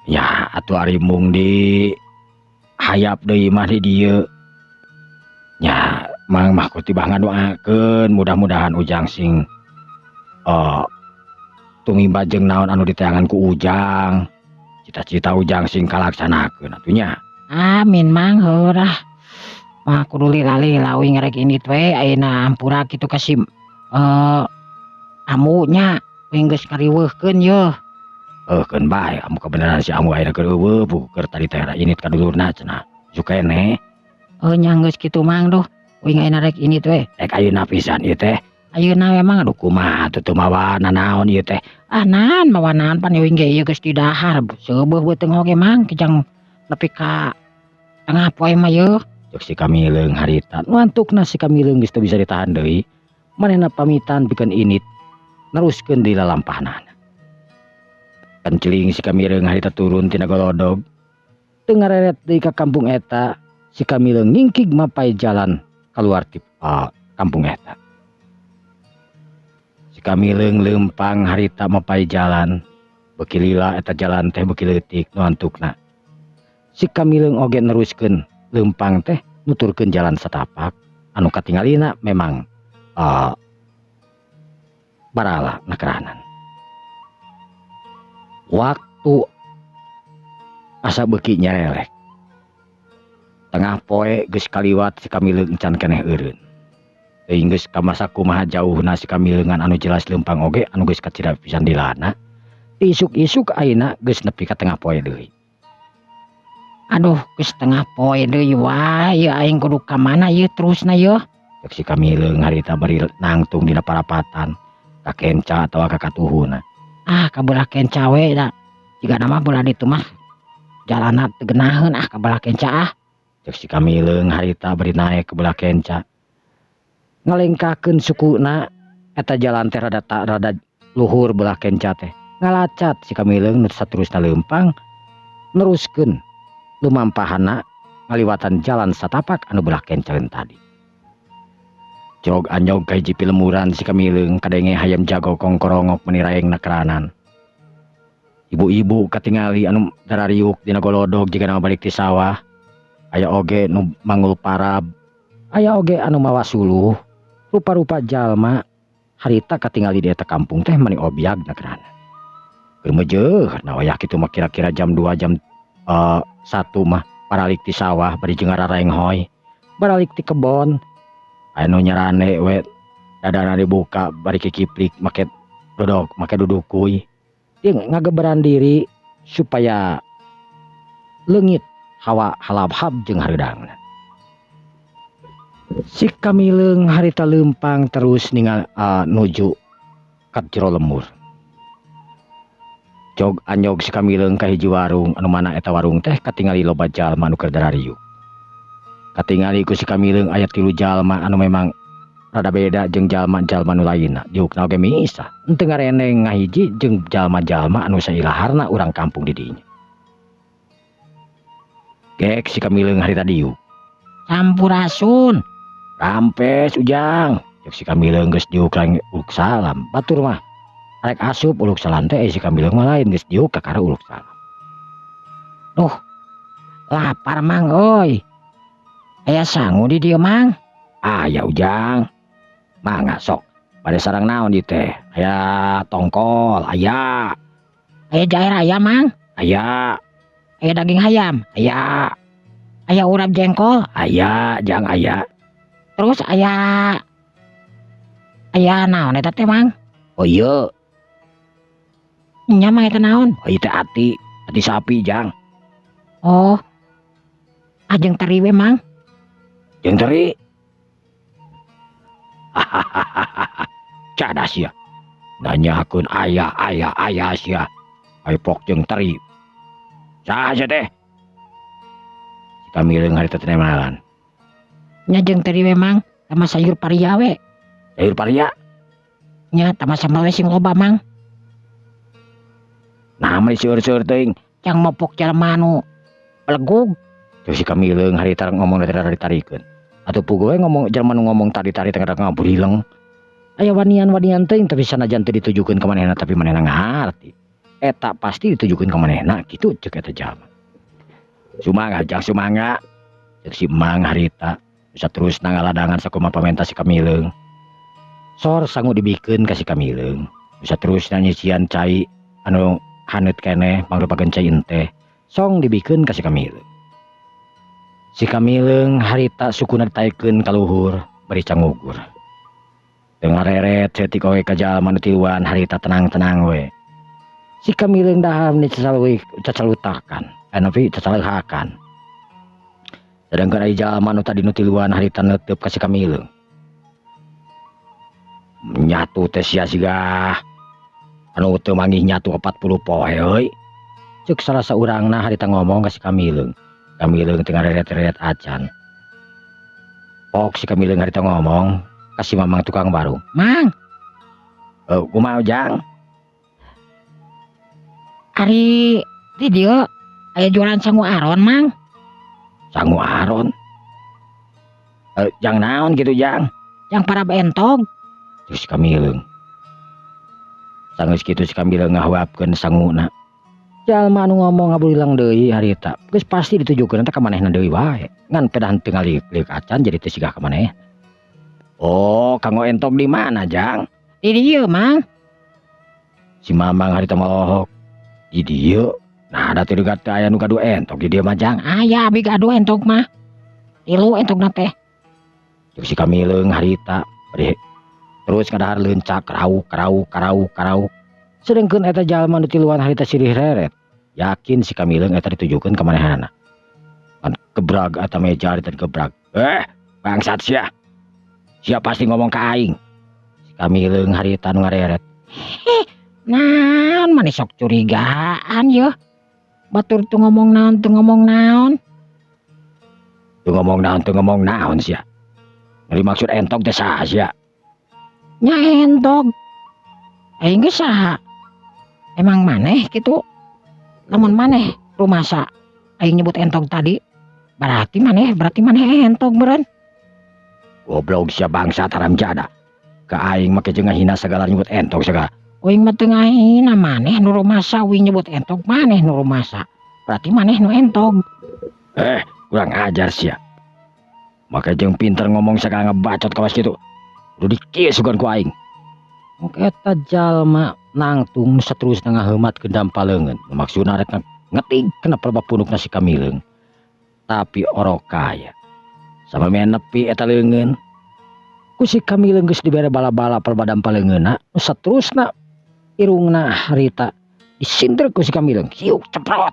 Ya atuh ari mung di hayap deui mah di dieu. Ya mang mah ku tibah ngadoakeun mudah-mudahan Ujang sing tumimba jeung naon anu diteangan ku Ujang. Cita-cita Ujang sing kalaksanakeun atunya. Amin mang heurah. Mah kudu lila-lila uing rek ini teh ayeuna ampura kitu kasih amunya uing geus ngariweuhkeun yeuh. Keun bae amu kebenaran si amu ayeuna keur eueuh buku keur tadi teh init ka dulurna cenah. Sukene. Nya geus kitu mang duh. Uing ayeuna rek ini teh. Rek ayeuna pisan ieu teh. Ayeuna memang Aduh kumaha atuh teu mawa nanaon ieu teh. Naon mawa naon pan uing ge ieu geus di dahar. Seubeuh beuteung oge mang kijang nepi ka tengah poe mah yeuh. Cek si Kamileung harita nu antukna si Kamileung geus teu bisa ditahan deui. Manehna pamitan pikeun init neruskeun di lalampahnana. Penceling si Kamileung harita turun tina golodog. Teu ngareret deui ka kampung eta, si Kamileung ngingkig mapai jalan kaluar ti kampung eta. Si Kamileung leumpang harita mapai jalan, beuki lila eta jalan teh beuki leutik nu antukna. Si Kamileung oge neruskeun leumpang teh nuturkeun jalan setapak anu katingalina memang barala nakeranan. Waktu asa beuki nyarelek. Tengah poe geus kaliwat si Kamileung encan keneh eureun. Teuing geus ka masa kumaha jauhna si Kamileungan anu jelas leumpang oge anu geus kacida pisan dilana. Isuk-isuk ayeuna geus nepi ka tengah poe deui. Aduh geus tengah poe deui wae aing kudu ka mana ieu terusna yeuh. Cek si Kamileung harita bari nangtung dina parapatan ka kenca atawa ka katuhuna. Kabelah kenca we da. Jiga nama bola ditu mah jalanna teu geunaheun kabelah kenca Cek si Kamileung harita bari naek ke belah kenca. Ngalengkakeun sukuna eta jalan teh rada luhur belah kenca teh. Ngalacat si Kamileung nu saterusna leumpang neruskeun lumampahana ngaliwatan jalan satapak anu belah kencaeun tadi. Jog anyog ka hiji pilemuran si Kamileung kadenge hayam jago kongkorongok meuni raengna keranan. Ibu-ibu katingali anu darariuk dina golodog jiga nama balik ti sawah. Aya oge nu mangul parab, aya oge anu mawa suluh. Rupa-rupa jalma harita katingali di eta kampung teh meuni obyag nakeranan. Keur meujeuh na wayah kitu mah kira-kira jam 2 jam 1 mah baralik ti sawah bari jeung ngaraeng hoy. Baralik ti kebon. Anu nyarane we dadana dibuka bari kikiplik make dudukuy. Dia ngageberan diri supaya leungit hawa halap-hap jeung hareudangna. Si Kamileung harita leumpang terus ningali nuju ka jero lemur. Jog anyog si Kamileung ka hiji warung anu mana eta warung teh katingali loba jalma anu keur darariuk. Katingali ku si Kamileung aya 3 jalma anu memang rada beda jeung jalma-jalma nu lainna. Diukna oge misah. Henteu ngareneng ngahiji jeung jalma-jalma anu sailaharna urang kampung di dinya. Gek si Kamileung harita diuk. Sampurasun. Rampes Ujang. Cek si Kamileung geus diuk lang uluk salam. Batur mah arek asup uluk salam teh si Kamileung mah lain geus diuk kakara uluk salam. Duh. Lapar mang euy. Aya sangu di dieu mang? Ya Ujang. Mangga sok. Pada sareng naon di teh? Aya tongkol, aya. Aya jair ayam mang? Aya. Aya daging ayam? Aya. Aya urap jengkol? Aya, Jang aya. Terus aya naon eta teh mang? Oh iya. Nya mah eta naon? Oh itu ati sapi Jang. Oh. Ajeng teri we mang? Jeung teri. Cadas ya. Nanyakeun aya sia. Aya pok jeung teri. Saha teh? Si Kamileung harita teh malan. Nya jeung teri we mang, sama sayur paria we. Sayur paria? Nya tama sambal we sing loba mang. Nah mah seur-seur teuing. Yang mopok jalma anu pelegug. Terus si Kamileung harita ngomong dari tarikeun. Atuh puguh we ngomong jalma nu ngomong tadi-tadi teh ngaburileng. aya wanian-wanian teuing tapi sanajan teu ditujukeun ka manehna tapi manehna ngarti eta pasti ditujukeun ka manehna kitu ceuk eta jalma. Sumangga jang sumangga ceuk si Mang harita bisa terus ngaladangan sakumaha pamenta si Kamileung. Sor sangu dibikeun ka si Kamileung bisa terus nyisian cai anu haneut keneh mangrupakeun cai teh song dibikeun ka si Kamileung. Si Kamileung harita sukuna ditaekeun ka luhur bari cangugur. Teu ngareret setik oge ka jalma nu tiluan harita tenang-tenang we. Si Kamileung dahar ni cacalutakan, anapi cacaleuhakan. Sedangkan ai jalma nu tadi nu tiluan harita neuteup ka si Kamileung. Nyatu teh sia siga anu teu manggih nyatu 40 poe euy. Ceuk salah saurangna harita ngomong ka si Kamileung. Kamileung teu ngareret-reret acan. Pok si Kamileung harita ngomong ka si Mamang tukang warung. Mang, Kumaha Jang? ari di dieu aya jualan sangu aron, Mang. Sangu aron? Jang naon gitu Jang? Yang para bentog. Terus si Kamileung. Sanggeus kitu si Kamileung ngahuapkeun sanguna. Jalma anu ngomong ngabulilang deui harita geus pasti ditujukeun eta ka manehna deui wae. Ngan pedahan teu ngaliuk-liuk acan jadi teu sigah ka maneh. Oh, kanggo entok di mana, Jang? Di dieu, Mang. Si Mamang harita melohok. Di dieu? Nah, da teu degat aya nu gaduh entok di dieu mah, Jang. Aya abi gaduh entok mah. Tilu entokna teh. Ceuk si Kamileung harita bari terus kadahar leuncak karau. Sedengkeun eta jalma nu tiluan harita sirih reret. Yakin si Kamileung eta ditujukeun ka manehna. Kan gebrag eta meja harita digebrag. Bangsat sia. Sia pasti ngomong ka aing. Si Kamileung harita nu ngareret. Naon maneh sok curigaan yeuh. Batur teu ngomong naon. Teu ngomong naon sia. Jadi maksud entok teh saha sia? Nya entok. Aing geus saha? Emang maneh gitu? Lamun maneh rumasa aing nyebut entok tadi, berarti maneh entok beureun. Goblok sia bangsa haramjada. Ka aing make jeung ngahina sagala nyebut entok sagala. Uing mah teu ngahina maneh nu rumasa uing nyebut entok maneh nu rumasa. Berarti maneh nu entok. Kurang ajar sia. Make jeung pinter ngomong sagala ngebacot kawas kitu. Kudu dikieu sugan ku aing. Eta jalma nangtung saterusna ngaheumatkeun dampaleungeun. Maksudna rek ngetig kana pelebab pundukna si Kamileung. Tapi orok kaya. Samemeh nepi eta leungeun. Ku si Kamileung geus dibere bala-bala pelebab dampaleungeunna, saterusna irungna harita disindir ku si Kamileung. Hiuk ceprot.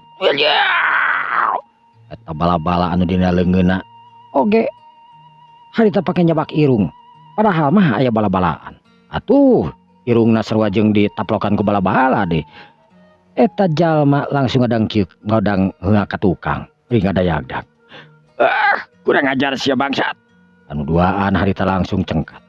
Eta bala-bala anu dina leungeunna oge harita pake nyabak irung. Padahal mah aya bala-balaan. Atuh, irungna sarua jeung ditaplokan ku bala-bala deh. Eta jalma langsung ngodang heula ka tukang, beuring ngadayagdag. Kurang ajar sia bangsat. Anu duaan harita langsung cengkat.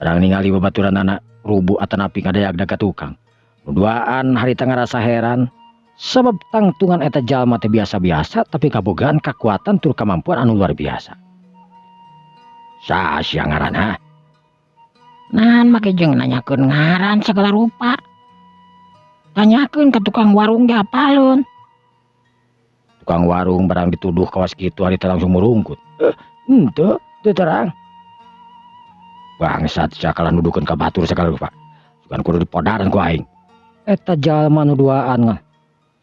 Kadang ningali babaturanna rubuh atanapi ngadayagdag ka tukang. Anu duaan harita ngarasa heran sabab tangtungan eta jalma teh biasa-biasa tapi kabogaan kakuatan tur kamampuan anu luar biasa. Saha sia ngaranna? Nahan make jeung nanyakeun ngaran segala rupa. Tanyakeun ka tukang warung ge apaleun. Tukang warung barang dituduh kawas kitu harita langsung merungkut. Henteu, teu terang. Bangsat sakala nuduhkeun ka batur segala rupa. Sugan kudu dipodaran ku aing. Eta jalma nu duaan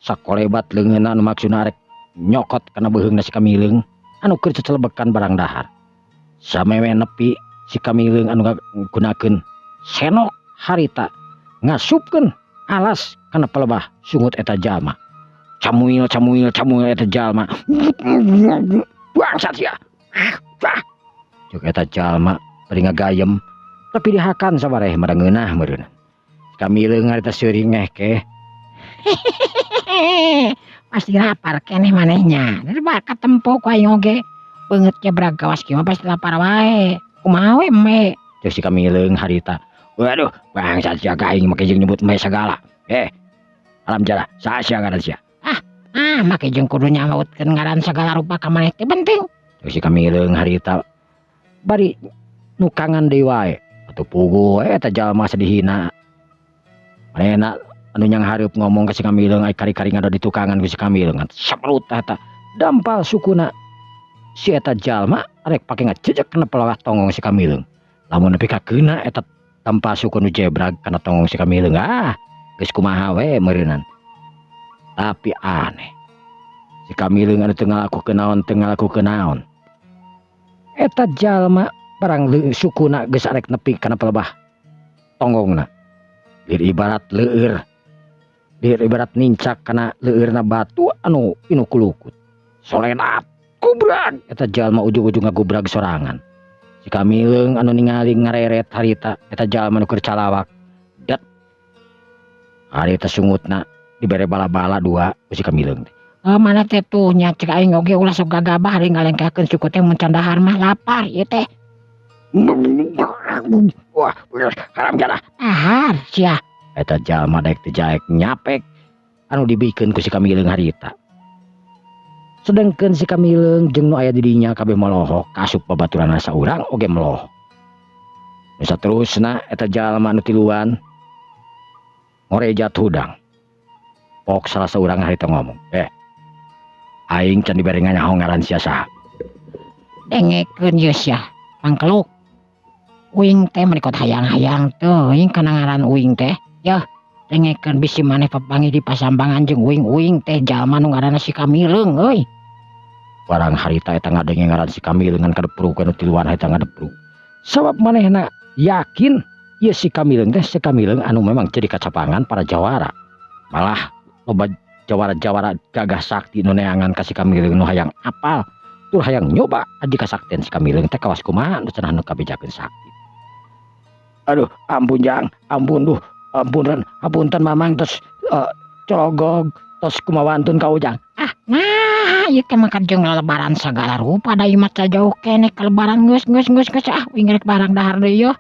sakolebat leungeunna anu maksudna rek nyokot kana beuheungna si Kamileung anu keur cecelebekan barang dahar. Samemeh nepi si Kamileung anu ngagunakeun senok harita ngasupkeun alas kana pelebah sungut eta jalma. Camuil eta jalma. Bangsat sia. Ceuk eta jalma bari ngagayem tapi dihakan sabareh marang ngeunah meureun. Kamileung harita seuring ngehkeh. Pasti lapar keneh manehnya. Dari bakat tempo ku aing oge. Beungeut jebrag kawas kieu mah pasti lapar wae. Kumaha we me? Ceuk si Kamileung harita. Waduh, bangsat sia ka aing make jeung nyebut me sagala. Alam jara, saha sia ngaran sia? Make jeung kudu nyautkeun ngaran sagala rupa ka maneh teh penting. Ceuk si Kamileung harita bari nukangan deui wae. atuh pugu eta jalma sedihina. Manehna anu nyang hareup ngomong ka si Kamileung ai kari-kari ngado di tukangan ku si Kamileung. Saprut eta dampal sukuna. Si eta jalma arek pake ngacejek kana pelawah tongong si Kamileung. Lamun nepi ka keuna eta dampal suku nu jebrag kana tongong si Kamileung. Geus kumaha we meureunan. Tapi aneh. Si Kamileung anu teu ngalakukeun naon. Eta jalma barang sukuna geus arek nepi kana pelebah tonggongna. Lir ibarat leueur. Lir ibarat nincak kana leueurna batu anu inu kulukut. Solenat gubrag eta jalma ujug-ujug ngagubrag sorangan. Si Kamileung anu ningali ngareret harita eta jalma nu keur calawak. Dat. Harita sungutna dibere bala-bala dua ku si Kamileung teh. Mana teh tuh nya cek aing oge ulah sok gagabah ari ngalengkehakeun suku teh mun can dahar mah lapar ieu teh. Wah, haram jalah. Dahar sia. Eta jalma daek teu jaek nyapek anu dibikeun ku si Kamileung harita. Sedengkeun si Kamileung jeung nu aya di dinya kabeh melohok kasup babaturanna saurang oge melohok. Nu saterusna eta jalma anu tiluan ngorejat hudang. Pok salah saurang harita ngomong, aing can dibere nyaho ngaran sia saha. Dengekeun ieu sia, mangkeluk. Uing teh menikot hayang-hayang teuing kana ngaran uing teh. Yeuh, dengekeun bisi maneh papanggih di pasambangan jeung uing-uing teh jalma nu ngaranna si Kamileung euy. Barang harita eta ngadenge ngaran si Kamileung ngan kadepruk anu tiluan harita ngadepruk. Sabab manehna yakin ieu si Kamileung teh si Kamileung anu memang jadi kacapangan para jawara. Malah loba jawara-jawara gagah sakti nu neangan ka si Kamileung nu hayang apal tur hayang nyoba adi kasaktian si Kamileung teh kawas kumaha nu cenah nu kabejakeun sakti. Aduh, ampun Jang, ampun duh, ampunten Mamang tos cologog tos kumawantun ka Ujang. Nah, ieu teh mah jeung lebaran sagala rupa da ieu mah jauh keneh ka lebaran geus uing rek barang dahar deui yeuh.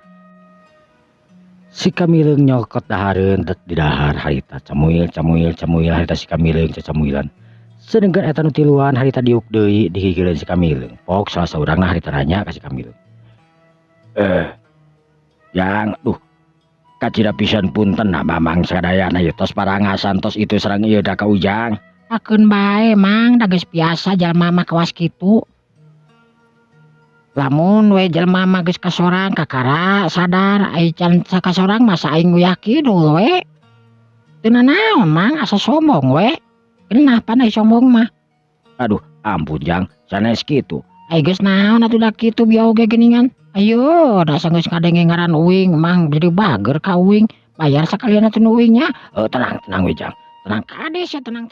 Si Kamileung nyokot dahareun di dahar harita camuil harita si Kamileung camuilan. Sedengkeun eta nu tiluan harita diuk deui digigireun si Kamileung. Pok salah saurangna harita nanya ka si Kamileung. Yang kacida pisan punten nah Mamang sadayana ieu tos parangasan tos itu sareng ieu da ka Ujang. Akeun bae Mang, da geus biasa jalma mah kawas kitu. Lamun we jelema mah geus kasorang kakara sadar ai can sakasorang masa aing uyah kidul we. Teu naon Mang asa sombong we. Kenapa ai sombong mah? Aduh, ampun Jang, sanes kitu. Ai geus naon atuh da kitu bieu oge geuningan. Ayo, da geus ngadenge ngaran uing Mang jadi bager ka uing. Bayar sakalian atuh nu uingnya. Tenang we Jang. Tenang kades ya tenang.